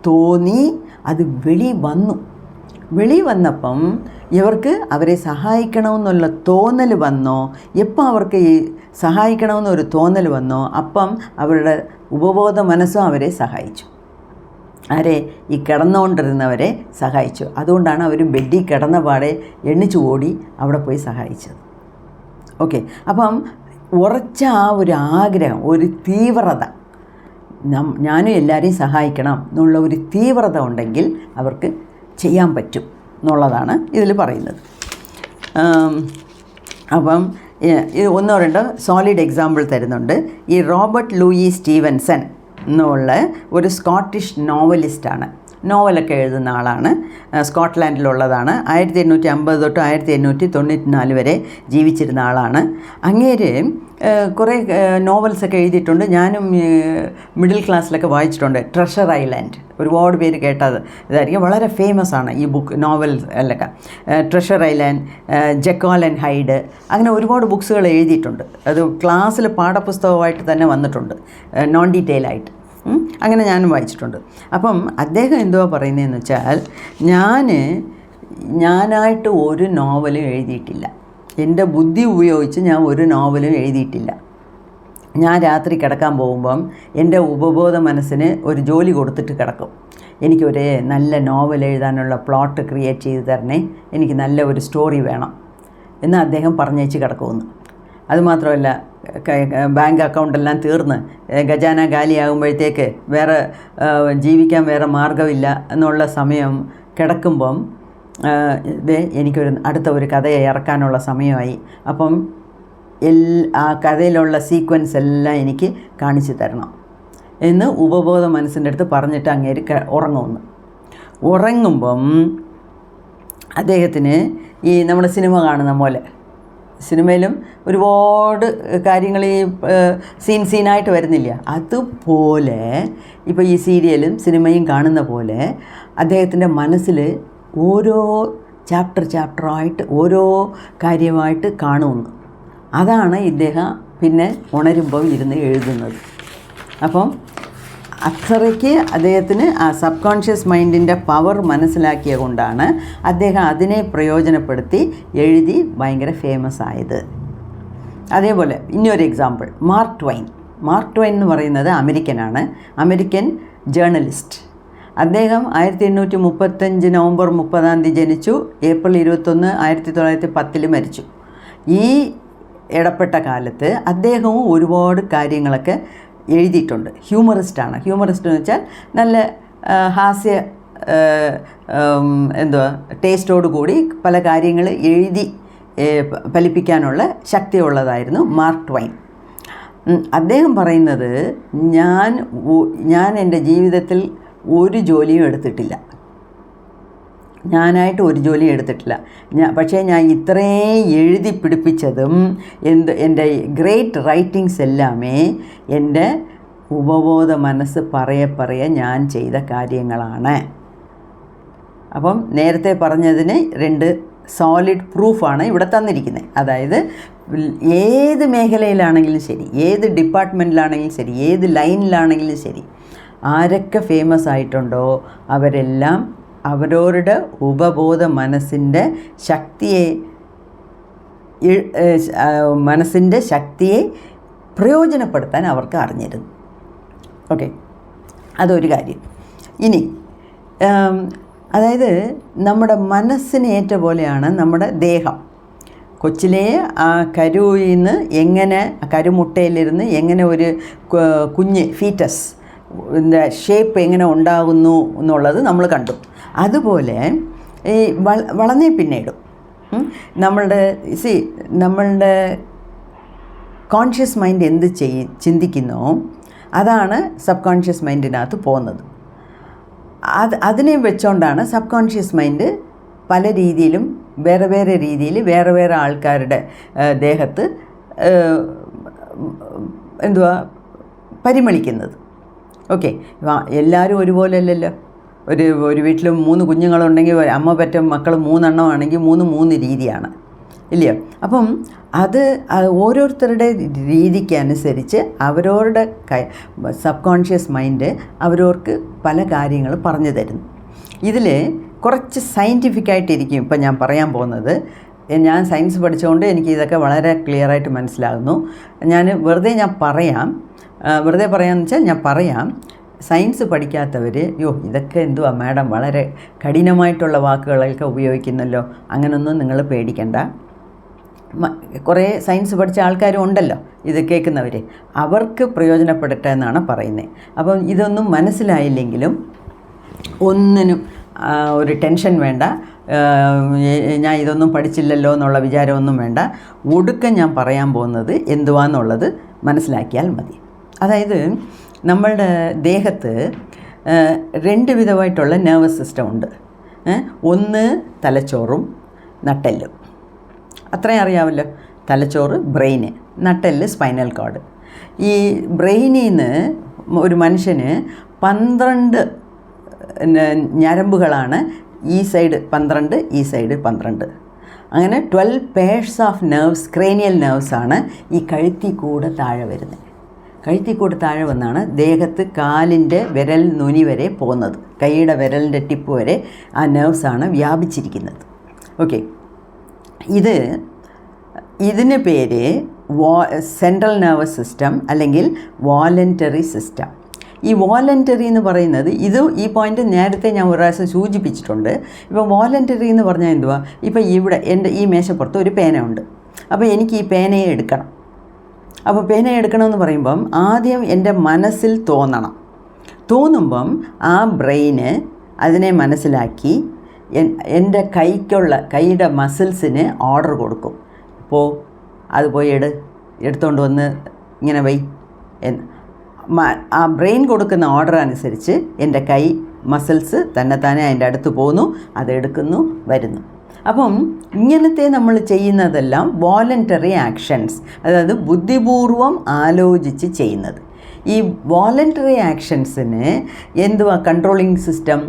തോന്നി. അത് വെളി വന്നപ്പം ഇവർക്ക് അവരെ സഹായിക്കണമെന്നുള്ള തോന്നൽ വന്നോ, എപ്പോൾ അവർക്ക് ഈ സഹായിക്കണമെന്നൊരു തോന്നൽ വന്നോ അപ്പം അവരുടെ ഉപബോധ മനസ്സും അവരെ സഹായിച്ചു. ആരെ? ഈ കിടന്നുകൊണ്ടിരുന്നവരെ സഹായിച്ചു. അതുകൊണ്ടാണ് അവർ ബെഡിൽ കിടന്ന പാടെ എണ്ണിച്ചു ഓടി അവിടെ പോയി സഹായിച്ചത്. ഓക്കെ, അപ്പം ഉറച്ച ആ ഒരു ആഗ്രഹം, ഒരു തീവ്രത, ഞാനും എല്ലാവരെയും സഹായിക്കണം എന്നുള്ള ഒരു തീവ്രത ഉണ്ടെങ്കിൽ അവർക്ക് ചെയ്യാൻ പറ്റും എന്നുള്ളതാണ് ഇതിൽ പറയുന്നത്. അപ്പം ഒന്നോ രണ്ടോ സോളിഡ് എക്സാമ്പിൾ തരുന്നുണ്ട്. ഈ റോബർട്ട് ലൂയി സ്റ്റീവൻസൺ എന്നുള്ള ഒരു സ്കോട്ടിഷ് നോവലിസ്റ്റാണ്, നോവലൊക്കെ എഴുതുന്ന ആളാണ്, സ്കോട്ട്ലാൻഡിലുള്ളതാണ്. 1850 തൊട്ട് 1894 വരെ ജീവിച്ചിരുന്ന ആളാണ്. അങ്ങേര് കുറേ നോവൽസൊക്കെ എഴുതിയിട്ടുണ്ട്. ഞാനും മിഡിൽ ക്ലാസ്സിലൊക്കെ വായിച്ചിട്ടുണ്ട്. ട്രഷർ ഐലാൻഡ് ഒരുപാട് പേര് കേട്ടത് ഇതായിരിക്കും, വളരെ ഫേമസ് ആണ് ഈ ബുക്ക്, നോവൽ അല്ലൊക്കെ. Treasure Island, Jekyll and Hyde, അങ്ങനെ ഒരുപാട് ബുക്സുകൾ എഴുതിയിട്ടുണ്ട്. അത് ക്ലാസ്സിൽ പാഠപുസ്തകമായിട്ട് തന്നെ വന്നിട്ടുണ്ട്, നോൺ ഡീറ്റെയിൽ ആയിട്ട്. അങ്ങനെ ഞാനും വായിച്ചിട്ടുണ്ട്. അപ്പം അദ്ദേഹം എന്തുവാ പറയുന്നതെന്ന് വെച്ചാൽ, ഞാനായിട്ട് ഒരു നോവലും എഴുതിയിട്ടില്ല, എൻ്റെ ബുദ്ധി ഉപയോഗിച്ച് ഞാൻ ഒരു നോവലും എഴുതിയിട്ടില്ല. ഞാൻ രാത്രി കിടക്കാൻ പോകുമ്പം എൻ്റെ ഉപബോധ മനസ്സിന് ഒരു ജോലി കൊടുത്തിട്ട് കിടക്കും, എനിക്കൊരു നല്ല നോവൽ എഴുതാനുള്ള പ്ലോട്ട് ക്രിയേറ്റ് ചെയ്ത് തരണേ, എനിക്ക് നല്ല ഒരു സ്റ്റോറി വേണം എന്ന് അദ്ദേഹം പറഞ്ഞേച്ച് കിടക്കുമെന്ന്. അതുമാത്രമല്ല, ബാങ്ക് അക്കൗണ്ടെല്ലാം തീർന്ന് ഖജാന കാലിയാകുമ്പോഴത്തേക്ക് ജീവിക്കാൻ വേറെ മാർഗ്ഗമില്ല എന്നുള്ള സമയം കിടക്കുമ്പം എനിക്കൊരു അടുത്ത ഒരു കഥയെ ഇറക്കാനുള്ള സമയമായി, അപ്പം ആ കഥയിലുള്ള സീക്വൻസ് എല്ലാം എനിക്ക് കാണിച്ചു തരണം എന്ന് ഉപബോധ മനസ്സിൻ്റെ അടുത്ത് പറഞ്ഞിട്ട് അങ്ങേര് ഉറങ്ങുമ്പം അദ്ദേഹത്തിന് ഈ നമ്മുടെ സിനിമ കാണുന്ന പോലെ, സിനിമയിലും ഒരുപാട് കാര്യങ്ങൾ ഈ സീനായിട്ട് വരുന്നില്ല, അതുപോലെ ഇപ്പോൾ ഈ സീരിയലും സിനിമയും കാണുന്ന പോലെ അദ്ദേഹത്തിൻ്റെ മനസ്സിൽ ഓരോ ചാപ്റ്ററായിട്ട് ഓരോ കാര്യമായിട്ട് കാണുമെന്ന്. അതാണ് ഇദ്ദേഹം പിന്നെ ഉണരുമ്പം ഇരുന്ന് എഴുതുന്നത്. അപ്പം അത്രയ്ക്ക് അദ്ദേഹത്തിന് ആ സബ് കോൺഷ്യസ് മൈൻഡിൻ്റെ പവർ മനസ്സിലാക്കിയ കൊണ്ടാണ് അദ്ദേഹം അതിനെ പ്രയോജനപ്പെടുത്തി എഴുതി ഭയങ്കര ഫേമസ് ആയത്. അതേപോലെ ഇനിയൊരു എക്സാമ്പിൾ, മാർക്ക് ട്വൈൻ എന്ന് പറയുന്നത് അമേരിക്കൻ ജേർണലിസ്റ്റ്. അദ്ദേഹം 1835 നവംബർ 30 ജനിച്ചു, ഏപ്രിൽ 21, 1910 മരിച്ചു. ഈ ഇടപ്പെട്ട കാലത്ത് അദ്ദേഹവും ഒരുപാട് കാര്യങ്ങളൊക്കെ എഴുതിയിട്ടുണ്ട്. ഹ്യൂമറിസ്റ്റ് എന്ന് വെച്ചാൽ നല്ല ഹാസ്യ ടേസ്റ്റോടു കൂടി പല കാര്യങ്ങൾ എഴുതി ഫലിപ്പിക്കാനുള്ള ശക്തിയുള്ളതായിരുന്നു മാർക്ക് ട്വൈൻ. അദ്ദേഹം പറയുന്നത്, ഞാൻ എൻ്റെ ജീവിതത്തിൽ ഒരു ജോലിയും എടുത്തിട്ടില്ല, ഞാനായിട്ട് ഒരു ജോലിയും എടുത്തിട്ടില്ല. പക്ഷേ ഞാൻ ഇത്രയും എഴുതി പിടിപ്പിച്ചതും എൻ്റെ ഗ്രേറ്റ് റൈറ്റിങ്സ് എല്ലാമേ എൻ്റെ ഉപബോധ മനസ്സ് പറയെ ഞാൻ ചെയ്ത കാര്യങ്ങളാണ്. അപ്പം നേരത്തെ പറഞ്ഞതിന് 2 സോളിഡ് പ്രൂഫാണ് ഇവിടെ തന്നിരിക്കുന്നത്. അതായത് ഏത് മേഖലയിലാണെങ്കിലും ശരി, ഏത് ഡിപ്പാർട്ട്മെൻറ്റിലാണെങ്കിലും ശരി, ഏത് ലൈനിലാണെങ്കിലും ശരി, ആരൊക്കെ ഫേമസ് ആയിട്ടുണ്ടോ അവരെല്ലാം അവരവരുടെ ഉപബോധ മനസ്സിൻ്റെ ശക്തിയെ പ്രയോജനപ്പെടുത്താൻ അവർക്ക് അറിഞ്ഞിരുന്നു. ഓക്കെ, അതൊരു കാര്യം. ഇനി അതായത് നമ്മുടെ മനസ്സിന് ഏറ്റ പോലെയാണ് നമ്മുടെ ദേഹം. കൊച്ചിലെ ആ കരുമുട്ടയിലിരുന്ന് എങ്ങനെ ഒരു കുഞ്ഞ് ഫീറ്റസ് ഷേപ്പ് എങ്ങനെ ഉണ്ടാകുന്നു എന്നുള്ളത് നമ്മൾ കണ്ടു. അതുപോലെ ഈ വളർന്നേ പിന്നീടും നമ്മളുടെ കോൺഷ്യസ് മൈൻഡ് എന്ത് ചിന്തിക്കുന്നോ അതാണ് സബ് കോൺഷ്യസ് മൈൻഡിനകത്ത് പോകുന്നത്. അതിനെ വെച്ചുകൊണ്ടാണ് സബ് കോൺഷ്യസ് മൈൻഡ് പല രീതിയിലും വേറെ വേറെ രീതിയിൽ വേറെ വേറെ ആൾക്കാരുടെ ദേഹത്ത് പരിമളിക്കുന്നത്. ഓക്കെ, എല്ലാവരും ഒരുപോലെ അല്ലല്ലോ. ഒരു വീട്ടിൽ 3 കുഞ്ഞുങ്ങളുണ്ടെങ്കിൽ അമ്മ പെറ്റ മക്കൾ 3 എണ്ണമാണെങ്കിൽ 3 രീതിയാണ്, ഇല്ലയോ? അപ്പം അത് ഓരോരുത്തരുടെ രീതിക്കനുസരിച്ച് അവരവരുടെ സബ് കോൺഷ്യസ് മൈൻഡ് അവരവർക്ക് പല കാര്യങ്ങൾ പറഞ്ഞു തരുന്നു. ഇതിൽ കുറച്ച് സയൻറ്റിഫിക്കായിട്ടിരിക്കും ഇപ്പം ഞാൻ പറയാൻ പോകുന്നത്. ഞാൻ സയൻസ് പഠിച്ചുകൊണ്ട് എനിക്ക് ഇതൊക്കെ വളരെ ക്ലിയറായിട്ട് മനസ്സിലാകുന്നു. വെറുതെ പറയാമെന്ന് വെച്ചാൽ ഞാൻ പറയാം. സയൻസ് പഠിക്കാത്തവർ ഇതൊക്കെ എന്തുവാ മാഡം വളരെ കഠിനമായിട്ടുള്ള വാക്കുകളൊക്കെ ഉപയോഗിക്കുന്നല്ലോ, അങ്ങനൊന്നും നിങ്ങൾ പേടിക്കണ്ട. കുറേ സയൻസ് പഠിച്ച ആൾക്കാരും ഉണ്ടല്ലോ ഇത് കേൾക്കുന്നവർ, അവർക്ക് പ്രയോജനപ്പെടട്ടെ എന്നാണ് പറയുന്നത്. അപ്പം ഇതൊന്നും മനസ്സിലായില്ലെങ്കിലും ഒന്നിനും ഒരു ടെൻഷൻ വേണ്ട. ഞാൻ ഇതൊന്നും പഠിച്ചില്ലല്ലോ എന്നുള്ള വിചാരമൊന്നും വേണ്ട. ഒടുക്കം ഞാൻ പറയാൻ പോകുന്നത് എന്തുവാന്നുള്ളത് മനസ്സിലാക്കിയാൽ മതി. അതായത് നമ്മളുടെ ദേഹത്ത് 2 വിധമായിട്ടുള്ള നെർവസ് സിസ്റ്റം ഉണ്ട്. ഒന്ന് തലച്ചോറും നട്ടെല്ലും. അത്രയും അറിയാമല്ലോ. തലച്ചോറ് ബ്രെയിന്, നട്ടെല്ല് സ്പൈനൽ കോഡ്. ഈ ബ്രെയിനിൽ നിന്ന് ഒരു മനുഷ്യന് 12 ഞരമ്പുകളാണ്. ഈ സൈഡ് 12, ഈ സൈഡ് 12. അങ്ങനെ 12 പെയർസ് ഓഫ് നെർവ്സ്, ക്രേനിയൽ നെർവ്സാണ് ഈ കഴുത്തിൽ കൂടെ താഴെ വരുന്നത്. കഴുത്തിൽ കൂടെ താഴെ വന്നാണ് ദേഹത്ത് കാലിൻ്റെ വിരൽ നുനി വരെ പോകുന്നത്. കൈയുടെ വിരലിൻ്റെ ടിപ്പ് വരെ ആ നെർവ്സാണ് വ്യാപിച്ചിരിക്കുന്നത്. ഓക്കെ, ഇതിന് പേര് സെൻട്രൽ നെർവസ് സിസ്റ്റം അല്ലെങ്കിൽ വോളണ്ടറി സിസ്റ്റം. ഈ വോളണ്ടറി എന്ന് പറയുന്നത് ഈ പോയിൻ്റ് നേരത്തെ ഞാൻ ഒരു പ്രാവശ്യം സൂചിപ്പിച്ചിട്ടുണ്ട്. ഇപ്പോൾ വോളണ്ടറി എന്ന് പറഞ്ഞാൽ എന്തുവാ? ഇപ്പോൾ ഇവിടെ എൻ്റെ ഈ മേശപ്പുറത്ത് ഒരു പേന ഉണ്ട്. അപ്പോൾ എനിക്ക് ഈ പേനയെ എടുക്കണം. അപ്പോൾ പേനയെ എടുക്കണമെന്ന് പറയുമ്പം ആദ്യം എൻ്റെ മനസ്സിൽ തോന്നുമ്പം ആ ബ്രെയിന് അതിനെ മനസ്സിലാക്കി എൻ്റെ കൈയുടെ മസിൽസിന് ഓർഡർ കൊടുക്കും. അപ്പോൾ അത് പോയി എടുത്തുകൊണ്ട് വന്ന് ഇങ്ങനെ വൈ എന്ന് ആ ബ്രെയിൻ കൊടുക്കുന്ന ഓർഡർ അനുസരിച്ച് എൻ്റെ കൈ മസിൽസ് തന്നെത്താനെ അതിൻ്റെ അടുത്ത് പോകുന്നു, അതെടുക്കുന്നു, വരുന്നു. അപ്പം ഇങ്ങനത്തെ നമ്മൾ ചെയ്യുന്നതെല്ലാം വോളണ്ടറി ആക്ഷൻസ്, അതായത് ബുദ്ധിപൂർവം ആലോചിച്ച് ചെയ്യുന്നത്. ഈ വോളണ്ടറി ആക്ഷൻസിന് കൺട്രോളിങ് സിസ്റ്റം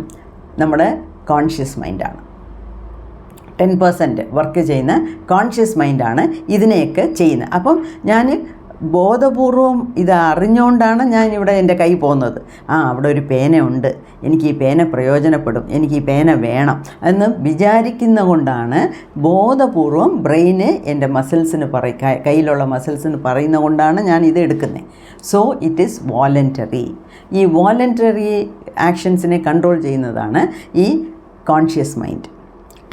നമ്മുടെ കോൺഷ്യസ് മൈൻഡാണ്. 10% വർക്ക് ചെയ്യുന്ന കോൺഷ്യസ് മൈൻഡാണ് ഇതിനെയൊക്കെ ചെയ്യുന്നത്. അപ്പം ഞാൻ ബോധപൂർവം ഇത് അറിഞ്ഞുകൊണ്ടാണ് ഞാനിവിടെ എൻ്റെ കൈ പോകുന്നത്. അവിടെ ഒരു പേന ഉണ്ട്, എനിക്ക് ഈ പേന പ്രയോജനപ്പെടും, എനിക്ക് ഈ പേന വേണം എന്ന് വിചാരിക്കുന്ന കൊണ്ടാണ് ബോധപൂർവം ബ്രെയിന് എൻ്റെ മസിൽസിന് കയ്യിലുള്ള മസിൽസിന് പറയുന്ന കൊണ്ടാണ് ഞാൻ ഇത് എടുക്കുന്നത്. So it is voluntary. ഈ വോളണ്ടറി ആക്ഷൻസിനെ കൺട്രോൾ ചെയ്യുന്നതാണ് ഈ കോൺഷ്യസ് മൈൻഡ്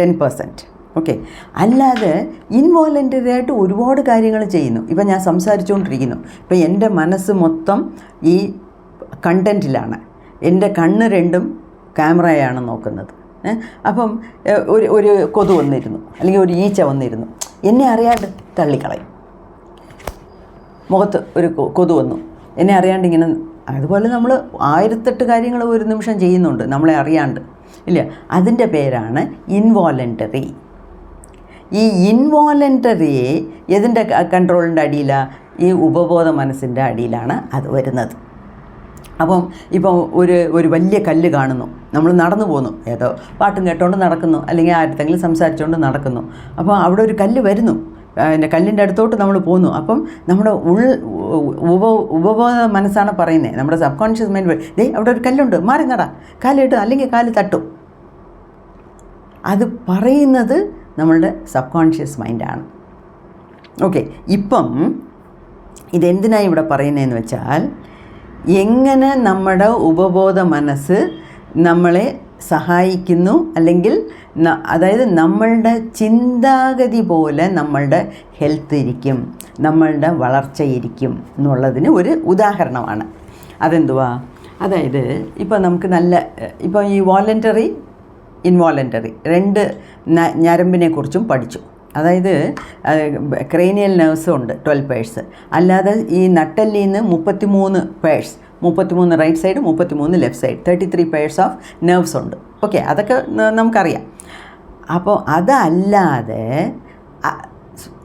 10%. ഓക്കെ, അല്ലാതെ ഇൻവോളണ്ടറി ആയിട്ട് ഒരുപാട് കാര്യങ്ങൾ ചെയ്യുന്നു. ഇപ്പം ഞാൻ സംസാരിച്ചുകൊണ്ടിരിക്കുന്നു, ഇപ്പം എൻ്റെ മനസ്സ് മൊത്തം ഈ കണ്ടൻറ്റിലാണ്. എൻ്റെ കണ്ണ് രണ്ടും ക്യാമറയാണ് നോക്കുന്നത്. അപ്പം ഒരു കൊതു വന്നിരുന്നു, അല്ലെങ്കിൽ ഒരു ഈച്ച വന്നിരുന്നു, എന്നെ അറിയാണ്ട് തള്ളിക്കളയും. മുഖത്ത് ഒരു കൊതു വന്നു, എന്നെ അറിയാണ്ട് ഇങ്ങനെ. അതുപോലെ നമ്മൾ 1008 കാര്യങ്ങൾ ഒരു നിമിഷം ചെയ്യുന്നുണ്ട് നമ്മളെ അറിയാണ്ട്, ഇല്ല? അതിൻ്റെ പേരാണ് ഇൻവോളണ്ടറി. ഈ ഇൻവോളണ്ടറിയെ ഏതിൻ്റെ കൺട്രോളിൻ്റെ അടിയിലാണ്? ഈ ഉപബോധ മനസ്സിൻ്റെ അടിയിലാണ് അത് വരുന്നത്. അപ്പം ഇപ്പം ഒരു വലിയ കല്ല് കാണുന്നു, നമ്മൾ നടന്നു പോകുന്നു, ഏതോ പാട്ടും കേട്ടോണ്ട് നടക്കുന്നു, അല്ലെങ്കിൽ ആരുടെങ്കിലും സംസാരിച്ചുകൊണ്ട് നടക്കുന്നു. അപ്പോൾ അവിടെ ഒരു കല്ല് വരുന്നു, കല്ലിൻ്റെ അടുത്തോട്ട് നമ്മൾ പോകുന്നു. അപ്പം നമ്മുടെ ഉപബോധ മനസ്സാണ് പറയുന്നത്, നമ്മുടെ സബ് കോൺഷ്യസ് മൈൻഡ് അവിടെ ഒരു കല്ലുണ്ട്, മാറി നടാ, കാലിട്ട്, അല്ലെങ്കിൽ കാല് തട്ടും. അത് പറയുന്നത് നമ്മളുടെ സബ് കോൺഷ്യസ് മൈൻഡാണ്. ഓക്കെ, ഇപ്പം ഇതെന്തിനാണ് ഇവിടെ പറയുന്നതെന്ന് വെച്ചാൽ, എങ്ങനെ നമ്മുടെ ഉപബോധ മനസ്സ് നമ്മളെ സഹായിക്കുന്നു, അല്ലെങ്കിൽ അതായത് നമ്മളുടെ ചിന്താഗതി പോലെ നമ്മളുടെ ഹെൽത്ത് ഇരിക്കും, നമ്മളുടെ വളർച്ച ഇരിക്കും എന്നുള്ളതിന് ഒരു ഉദാഹരണമാണ്. അതെന്തുവാ? അതായത് ഇപ്പം നമുക്ക് ഇപ്പം ഈ വോളണ്ടറി ഇൻവോളണ്ടറി 2 ഞരമ്പിനെക്കുറിച്ചും പഠിച്ചു. അതായത് ക്രേനിയൽ നെർവ്സും ഉണ്ട് 12 പേഴ്സ്. അല്ലാതെ ഈ നട്ടെല്ലിൽ നിന്ന് 33 pairs, 33 right side, 33 left side, 33 pairs of nerves ഉണ്ട്. ഓക്കെ, അതൊക്കെ നമുക്കറിയാം. അപ്പോൾ അതല്ലാതെ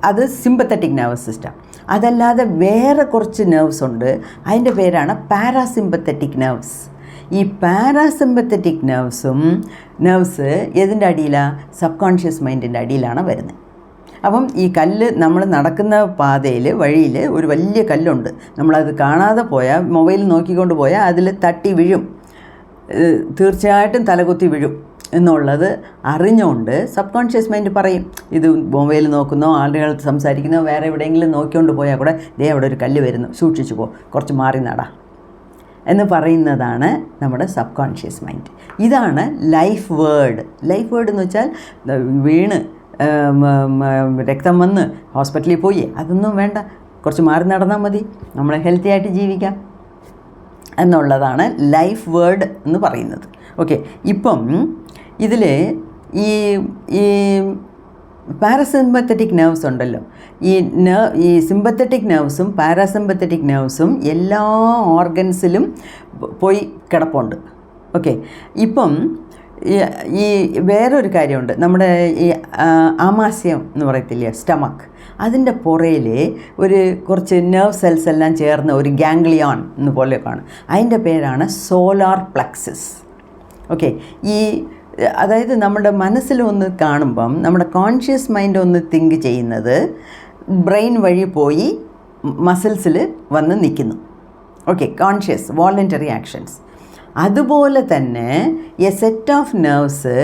അത് സിമ്പത്തറ്റിക് നെർവസ് സിസ്റ്റം. അതല്ലാതെ വേറെ കുറച്ച് നെർവ്സ് ഉണ്ട്, അതിൻ്റെ പേരാണ് പാരാസിമ്പത്തറ്റിക് നെർവ്സ്. ഈ പാരാസിമ്പത്തറ്റിക് നെർവ്സ് ഏതിൻ്റെ അടിയിലാണ്? സബ് കോൺഷ്യസ് മൈൻഡിൻ്റെ അടിയിലാണ് വരുന്നത്. അപ്പം ഈ കല്ല്, നമ്മൾ നടക്കുന്ന പാതയിൽ, വഴിയിൽ ഒരു വലിയ കല്ലുണ്ട്. നമ്മളത് കാണാതെ പോയാൽ, മൊബൈൽ നോക്കിക്കൊണ്ട് പോയാൽ അതിൽ തട്ടി വീഴും, തീർച്ചയായിട്ടും തലകുത്തി വീഴും എന്നുള്ളത് അറിഞ്ഞുകൊണ്ട് സബ് കോൺഷ്യസ് മൈൻഡ് പറയും, ഇത് മൊബൈൽ നോക്കുന്നോ, ആളുകൾ സംസാരിക്കുന്നോ, വേറെ എവിടെയെങ്കിലും നോക്കിക്കൊണ്ട് പോയാൽ കൂടെ ദേ അവിടെ ഒരു കല്ല് വരുന്നു, സൂക്ഷിച്ചു പോ, കുറച്ച് മാറി നടാ എന്ന് പറയുന്നതാണ് നമ്മുടെ സബ് കോൺഷ്യസ് മൈൻഡ്. ഇതാണ് ലൈഫ് വേർഡ്. ലൈഫ് വേർഡ് എന്ന് വെച്ചാൽ വീണ് രക്തം വന്ന് ഹോസ്പിറ്റലിൽ പോയി അതൊന്നും വേണ്ട, കുറച്ച് മാറി നടന്നാൽ മതി, നമ്മൾ ഹെൽത്തി ആയിട്ട് ജീവിക്കാം എന്നുള്ളതാണ് ലൈഫ് വേർഡ് എന്ന് പറയുന്നത്. ഓക്കെ, ഇപ്പം ഇതിൽ ഈ പാരസിമ്പത്തറ്റിക് നെർവ്സ് ഉണ്ടല്ലോ, ഈ സിമ്പത്തറ്റിക് നെർവ്സും പാരാസിമ്പത്തറ്റിക് നെർവ്സും എല്ലാ ഓർഗൻസിലും പോയി കിടപ്പുണ്ട്. ഓക്കെ, ഇപ്പം ഈ വേറൊരു കാര്യമുണ്ട്, നമ്മുടെ ഈ ആമാശയം എന്ന് പറയത്തില്ലേ, സ്റ്റമക്ക്, അതിൻ്റെ പുറയിൽ കുറച്ച് നെർവ് സെൽസ് എല്ലാം ചേർന്ന ഒരു ഗാംഗ്ലിയോൺ എന്ന് പോലെ കാണും. അതിൻ്റെ പേരാണ് സോലാർ പ്ലക്സസ്. ഓക്കെ, അതായത് നമ്മുടെ മനസ്സിലൊന്ന് കാണുമ്പം നമ്മുടെ കോൺഷ്യസ് മൈൻഡ് ഒന്ന് തിങ്ക് ചെയ്യുന്നത് ബ്രെയിൻ വഴി പോയി മസിൽസിൽ വന്ന് നിൽക്കുന്നു. Okay, conscious voluntary actions. അതുപോലെ തന്നെ എ സെറ്റ് ഓഫ് നെർവ്സ്,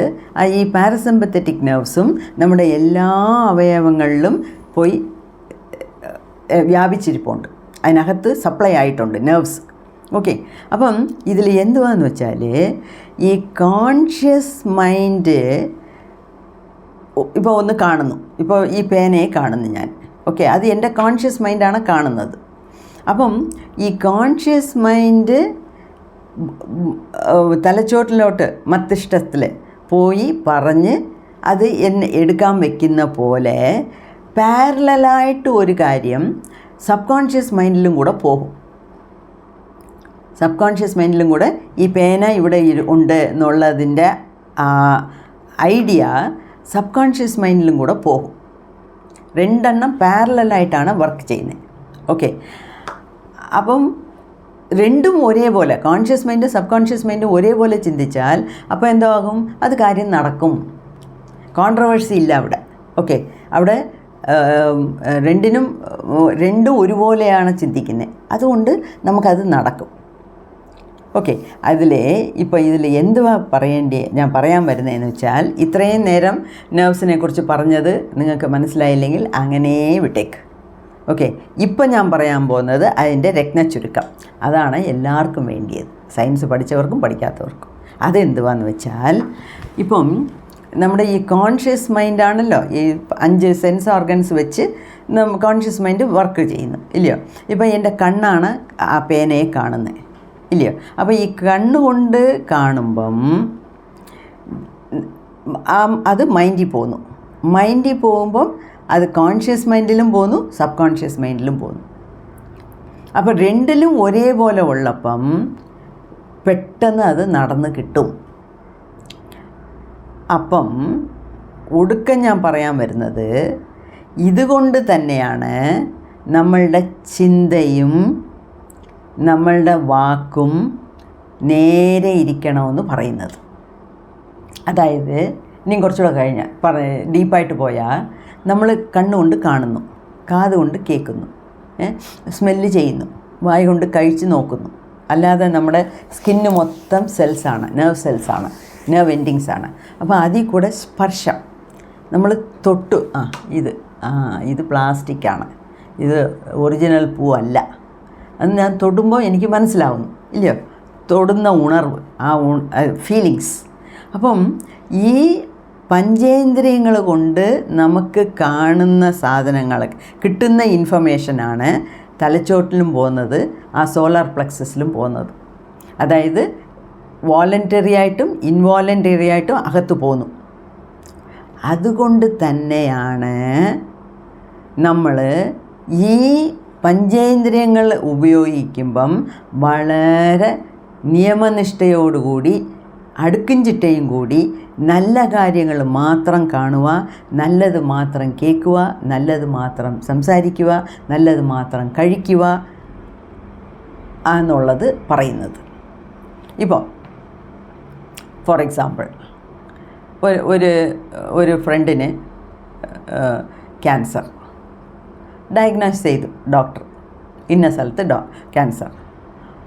ഈ പാരസിമ്പത്തറ്റിക് നെർവ്സും നമ്മുടെ എല്ലാ അവയവങ്ങളിലും പോയി വ്യാപിച്ചിരിപ്പുണ്ട്, അതിനകത്ത് സപ്ലൈ ആയിട്ടുണ്ട് നെർവ്സ്. ഓക്കെ, അപ്പം ഇതിൽ എന്തുവാന്ന് വെച്ചാൽ ഈ കോൺഷ്യസ് മൈൻഡ് ഇപ്പോൾ ഒന്ന് കാണുന്നു, ഇപ്പോൾ ഈ പേനയെ കാണുന്നു ഞാൻ. ഓക്കെ, അത് എൻ്റെ കോൺഷ്യസ് മൈൻഡാണ് കാണുന്നത്. അപ്പം ഈ കോൺഷ്യസ് മൈൻഡ് തലച്ചോട്ടിലോട്ട് മസ്തിഷ്കത്തിൽ പോയി പറഞ്ഞ് അത് എന്നെ എടുക്കാൻ വയ്ക്കുന്ന പോലെ പാരലലായിട്ട് ഒരു കാര്യം സബ് കോൺഷ്യസ് മൈൻഡിലും കൂടെ പോകും. സബ് കോൺഷ്യസ് മൈൻഡിലും കൂടെ ഈ പേന ഇവിടെ ഉണ്ട് എന്നുള്ളതിൻ്റെ ഐഡിയ സബ് കോൺഷ്യസ് മൈൻഡിലും കൂടെ പോകും. 2 പാരലലായിട്ടാണ് വർക്ക് ചെയ്യുന്നത്. ഓക്കെ, അപ്പം രണ്ടും ഒരേപോലെ, കോൺഷ്യസ് മൈൻഡും സബ് കോൺഷ്യസ് മൈൻഡും ഒരേപോലെ ചിന്തിച്ചാൽ അപ്പോൾ എന്താകും? അത് കാര്യം നടക്കും, കോൺട്രവേഴ്സി ഇല്ല അവിടെ. ഓക്കെ, അവിടെ രണ്ടും ഒരുപോലെയാണ് ചിന്തിക്കുന്നത്, അതുകൊണ്ട് നമുക്കത് നടക്കും. ഓക്കെ, ഇപ്പോൾ ഇതിൽ എന്തുവാ ഞാൻ പറയാൻ വരുന്നതെന്ന് വെച്ചാൽ, ഇത്രയും നേരം നെർവ്സിനെ കുറിച്ച് പറഞ്ഞത് നിങ്ങൾക്ക് മനസ്സിലായില്ലെങ്കിൽ അങ്ങനെ വിട്ടേക്ക്. ഓക്കെ, ഇപ്പം ഞാൻ പറയാൻ പോകുന്നത് അതിൻ്റെ രത്നച്ചുരുക്കം. അതാണ് എല്ലാവർക്കും വേണ്ടിയത്, സയൻസ് പഠിച്ചവർക്കും പഠിക്കാത്തവർക്കും. അതെന്തുവാന്ന് വെച്ചാൽ, ഇപ്പം നമ്മുടെ ഈ കോൺഷ്യസ് മൈൻഡാണല്ലോ, ഈ 5 സെൻസ് ഓർഗൻസ് വെച്ച് കോൺഷ്യസ് മൈൻഡ് വർക്ക് ചെയ്യുന്നു, ഇല്ലയോ? ഇപ്പം എൻ്റെ കണ്ണാണ് ആ പേനയെ കാണുന്നത്, ഇല്ലയോ? അപ്പോൾ ഈ കണ്ണുകൊണ്ട് കാണുമ്പം അത് മൈൻഡിൽ പോകുന്നു. മൈൻഡിൽ പോകുമ്പം അത് കോൺഷ്യസ് മൈൻഡിലും പോന്നു, സബ് കോൺഷ്യസ് മൈൻഡിലും പോന്നു. അപ്പോൾ രണ്ടിലും ഒരേപോലെ ഉള്ളപ്പം പെട്ടെന്ന് അത് നടന്ന് കിട്ടും. അപ്പം ഒടുക്കം ഞാൻ പറയാൻ വരുന്നത്, ഇതുകൊണ്ട് തന്നെയാണ് നമ്മളുടെ ചിന്തയും നമ്മളുടെ വാക്കും നേരെ ഇരിക്കണമെന്ന് പറയുന്നത്. അതായത് ഇനി കുറച്ചുകൂടെ കഴിഞ്ഞാൽ ഡീപ്പായിട്ട് പോയാൽ, നമ്മൾ കണ്ണുകൊണ്ട് കാണുന്നു, കാതുകൊണ്ട് കേൾക്കുന്നു, സ്മെല്ല് ചെയ്യുന്നു, വായ കൊണ്ട് കഴിച്ച് നോക്കുന്നു. അല്ലാതെ നമ്മുടെ സ്കിന്ന് മൊത്തം സെൽസാണ്, നെർവ് സെൽസാണ്, നെർവ് എൻഡിങ്സാണ്. അപ്പോൾ അതിൽ കൂടെ സ്പർശം, നമ്മൾ തൊട്ടു, ഇത് പ്ലാസ്റ്റിക്കാണ്, ഇത് ഒറിജിനൽ പൂവല്ല, അത് ഞാൻ തൊടുമ്പോൾ എനിക്ക് മനസ്സിലാവുന്നു, ഇല്ലയോ? തൊടുന്ന ഉണർവ്, ഫീലിങ്സ്. അപ്പം ഈ പഞ്ചേന്ദ്രിയങ്ങൾ കൊണ്ട് നമുക്ക് കാണുന്ന സാധനങ്ങൾ, കിട്ടുന്ന ഇൻഫർമേഷനാണ് തലച്ചോട്ടിലും പോകുന്നത്, ആ സോളാർ പ്ലക്സസിലും പോകുന്നത്. അതായത് വോളണ്ടറി ആയിട്ടും ഇൻവോളണ്ടറി ആയിട്ടും അകത്ത് പോന്നു. അതുകൊണ്ട് തന്നെയാണ് നമ്മൾ ഈ പഞ്ചേന്ദ്രിയങ്ങൾ ഉപയോഗിക്കുമ്പം വളരെ നിയമനിഷ്ഠയോടുകൂടി അടുക്കും ചിട്ടയും കൂടി നല്ല കാര്യങ്ങൾ മാത്രം കാണുക, നല്ലത് മാത്രം കേൾക്കുക, നല്ലത് മാത്രം സംസാരിക്കുക, നല്ലത് മാത്രം കഴിക്കുക എന്നുള്ളത് പറയുന്നത്. ഇപ്പോൾ ഫോർ എക്സാമ്പിൾ, ഒരു ഫ്രണ്ടിന് ക്യാൻസർ ഡയഗ്നോസ് ചെയ്തു ഡോക്ടർ, ഇന്ന സ്ഥലത്ത് ക്യാൻസർ.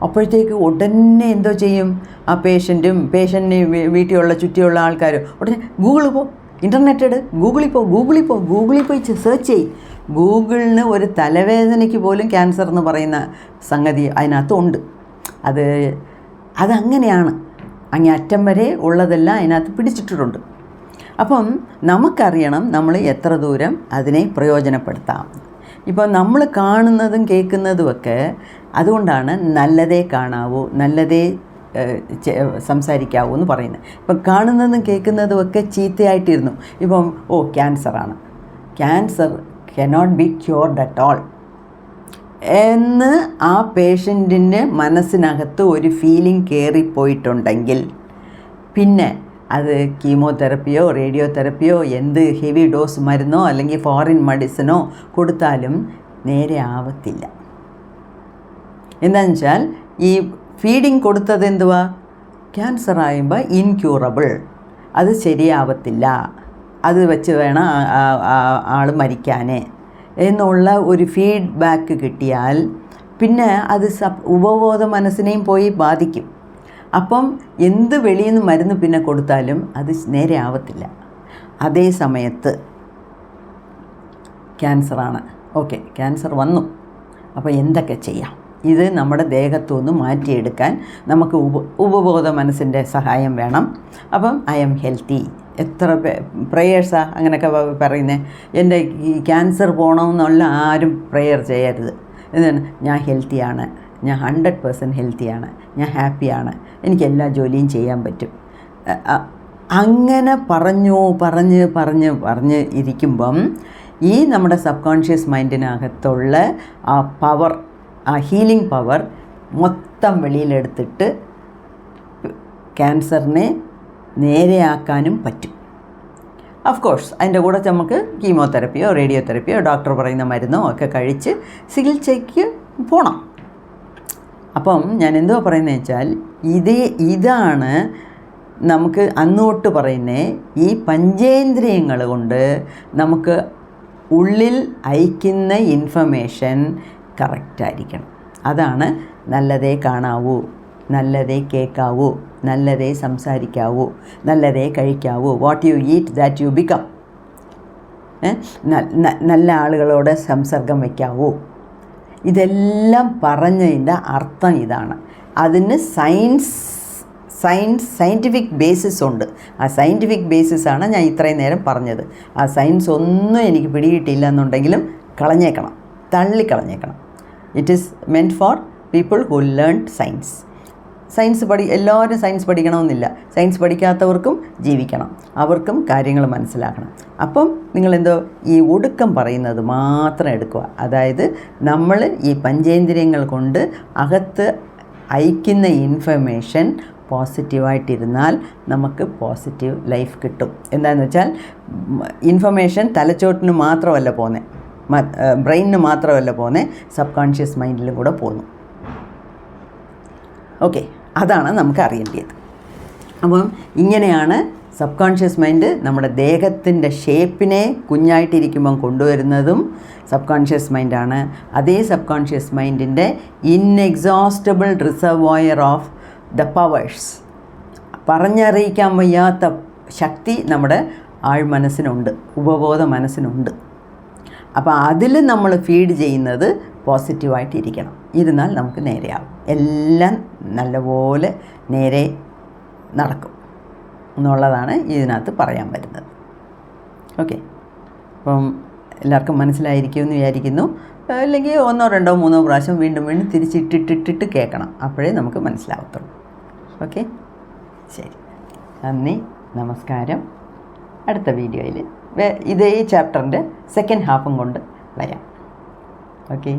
അപ്പോഴത്തേക്ക് ഉടനെ എന്തോ ചെയ്യും ആ പേഷ്യൻറ്റിന് വീട്ടിലുള്ള ചുറ്റിയുള്ള ആൾക്കാരും ഉടനെ ഇൻ്റർനെറ്റ് എടു, ഗൂഗിളിൽ പോയി സെർച്ച് ചെയ്യും. ഗൂഗിളിന് ഒരു തലവേദനയ്ക്ക് പോലും ക്യാൻസർ എന്ന് പറയുന്ന സംഗതി അതിനകത്തുണ്ട്. അതങ്ങനെയാണ്, അങ്ങേ അറ്റം വരെ ഉള്ളതെല്ലാം അതിനകത്ത് പിടിച്ചിട്ടിട്ടുണ്ട്. അപ്പം നമുക്കറിയണം നമ്മൾ എത്ര ദൂരം അതിനെ പ്രയോജനപ്പെടുത്താം. ഇപ്പോൾ നമ്മൾ കാണുന്നതും കേൾക്കുന്നതുമൊക്കെ അതുകൊണ്ടാണ് നല്ലതേ കാണാവൂ, നല്ലതേ സംസാരിക്കാവൂ എന്ന് പറയുന്നത്. ഇപ്പം കാണുന്നതും കേൾക്കുന്നതുമൊക്കെ ചീത്തയായിട്ടിരുന്നു. ഇപ്പം ക്യാൻസറാണ്, cancer cannot be cured at all എന്ന് ആ പേഷ്യൻറ്റിൻ്റെ മനസ്സിനകത്ത് ഒരു ഫീലിംഗ് കയറിപ്പോയിട്ടുണ്ടെങ്കിൽ പിന്നെ അത് കീമോതെറപ്പിയോ റേഡിയോ തെറപ്പിയോ എന്ത് ഹെവി ഡോസ് മരുന്നോ അല്ലെങ്കിൽ ഫോറിൻ മെഡിസിനോ കൊടുത്താലും നേരെ ആവത്തില്ല. എന്താണെന്ന് വെച്ചാൽ ഈ ഫീഡിങ് കൊടുത്തത് എന്തുവാ, ക്യാൻസർ ആകുമ്പോൾ ഇൻക്യൂറബിൾ, അത് ശരിയാവത്തില്ല, അത് വെച്ച് വേണം ആൾ മരിക്കാനേ എന്നുള്ള ഒരു ഫീഡ്ബാക്ക് കിട്ടിയാൽ പിന്നെ അത് ഉപബോധ മനസ്സിനെയും പോയി ബാധിക്കും. അപ്പം എന്ത് വെളിയിൽ നിന്ന് മരുന്ന് പിന്നെ കൊടുത്താലും അത് നേരെ ആവത്തില്ല. അതേ സമയത്ത് ക്യാൻസറാണ്, ക്യാൻസർ വന്നു, അപ്പോൾ എന്തൊക്കെ ചെയ്യാം? ഇത് നമ്മുടെ ദേഹത്തു നിന്ന് മാറ്റിയെടുക്കാൻ നമുക്ക് ഉപബോധ മനസ്സിൻ്റെ സഹായം വേണം. അപ്പം ഐ എം ഹെൽത്തി, എത്ര പ്രേയേഴ്സാണ് അങ്ങനെയൊക്കെ പറയുന്നത്. എൻ്റെ ഈ ക്യാൻസർ പോകണമെന്നുള്ള ആരും പ്രേയർ ചെയ്യരുത്. എന്താണ്, ഞാൻ ഹെൽത്തിയാണ്, ഞാൻ 100% ഹെൽത്തിയാണ്, ഞാൻ ഹാപ്പിയാണ്, എനിക്ക് എല്ലാ ജോലിയും ചെയ്യാൻ പറ്റും. അങ്ങനെ പറഞ്ഞ് ഇരിക്കുമ്പം ഈ നമ്മുടെ സബ് കോൺഷ്യസ് മൈൻഡിനകത്തുള്ള ആ പവർ, ആ ഹീലിംഗ് പവർ മൊത്തം വെളിയിലെടുത്തിട്ട് ക്യാൻസറിനെ നേരെയാക്കാനും പറ്റും. ഓഫ് കോഴ്സ് അതിൻ്റെ കൂടെ നമുക്ക് കീമോതെറപ്പിയോ റേഡിയോ തെറപ്പിയോ ഡോക്ടർ പറയുന്ന മരുന്നോ ഒക്കെ കഴിച്ച് ചികിത്സയ്ക്ക് പോകണം. അപ്പം ഞാൻ എന്തുവാ പറയുന്നത് വെച്ചാൽ ഇതാണ് നമുക്ക് അന്നോട്ട് പറയുന്നത്, ഈ പഞ്ചേന്ദ്രിയങ്ങൾ കൊണ്ട് നമുക്ക് ഉള്ളിൽ അയക്കുന്ന ഇൻഫർമേഷൻ കറക്റ്റായിരിക്കണം. അതാണ് നല്ലതേ കാണാവൂ, നല്ലതേ കേൾക്കാവൂ, നല്ലതേ സംസാരിക്കാവൂ, നല്ലതേ കഴിക്കാവൂ. What you eat that you become. നല്ല ആളുകളോട് സംസർഗം വയ്ക്കാവൂ. ഇതെല്ലാം പറഞ്ഞതിൻ്റെ അർത്ഥം ഇതാണ്. അതിന് സയൻറ്റിഫിക് ബേസിസ് ഉണ്ട്. ആ സയൻറ്റിഫിക് ബേസിസാണ് ഞാൻ ഇത്രയും നേരം പറഞ്ഞത്. ആ സയൻസ് ഒന്നും എനിക്ക് പിടികിട്ടില്ല എന്നുണ്ടെങ്കിലും കളഞ്ഞേക്കണം, തള്ളിക്കളഞ്ഞേക്കണം. It is meant for people who learn science. എല്ലാവരും സയൻസ് പഠിക്കണമെന്നില്ല. സയൻസ് പഠിക്കാത്തവർക്കും ജീവിക്കണം, അവർക്കും കാര്യങ്ങൾ മനസ്സിലാക്കണം. അപ്പം നിങ്ങളെന്തോ ഈ ഒടുക്കം പറയുന്നത് മാത്രം എടുക്കുക. അതായത് നമ്മൾ ഈ പഞ്ചേന്ദ്രിയങ്ങൾ കൊണ്ട് അകത്ത് അയക്കുന്ന ഇൻഫർമേഷൻ പോസിറ്റീവായിട്ടിരുന്നാൽ നമുക്ക് പോസിറ്റീവ് ലൈഫ് കിട്ടും. എന്താണെന്ന് വെച്ചാൽ ഇൻഫർമേഷൻ തലച്ചോട്ടിന് മാത്രമല്ല പോകുന്നത്, ബ്രെയിനിന് മാത്രമല്ല പോകുന്നത്, സബ് കോൺഷ്യസ് മൈൻഡിലും കൂടെ പോകുന്നു. അതാണ് നമുക്ക് അറിയേണ്ടത്. അപ്പം ഇങ്ങനെയാണ് സബ് കോൺഷ്യസ് മൈൻഡ് നമ്മുടെ ദേഹത്തിൻ്റെ ഷേപ്പിനെ കുഞ്ഞായിട്ടിരിക്കുമ്പം കൊണ്ടുവരുന്നതും സബ് കോൺഷ്യസ് മൈൻഡാണ്. അതേ സബ് കോൺഷ്യസ് മൈൻഡിൻ്റെ inexhaustible reservoir of the powers, പറഞ്ഞറിയിക്കാൻ വയ്യാത്ത ശക്തി നമ്മുടെ ആഴ്മനസ്സിനുണ്ട്, ഉപബോധ മനസ്സിനുണ്ട്. അപ്പോൾ അതിൽ നമ്മൾ ഫീഡ് ചെയ്യുന്നത് പോസിറ്റീവായിട്ടിരിക്കണം. ഇരുന്നാൽ നമുക്ക് നേരെയാവും, എല്ലാം നല്ലപോലെ നേരെ നടക്കും എന്നുള്ളതാണ് ഇതിനകത്ത് പറയാൻ വരുന്നത്. അപ്പം എല്ലാവർക്കും മനസ്സിലായിരിക്കുമെന്ന് വിചാരിക്കുന്നു. അല്ലെങ്കിൽ 1, 2, 3 പ്രാവശ്യം വീണ്ടും തിരിച്ചിട്ടിട്ട് കേൾക്കണം, അപ്പോഴേ നമുക്ക് മനസ്സിലാവത്തുള്ളൂ. ശരി, നന്ദി, നമസ്കാരം. അടുത്ത വീഡിയോയിൽ ഇതേ ചാപ്റ്ററിൻ്റെ സെക്കൻഡ് ഹാഫും കൊണ്ട് വരാം. ഓക്കെ.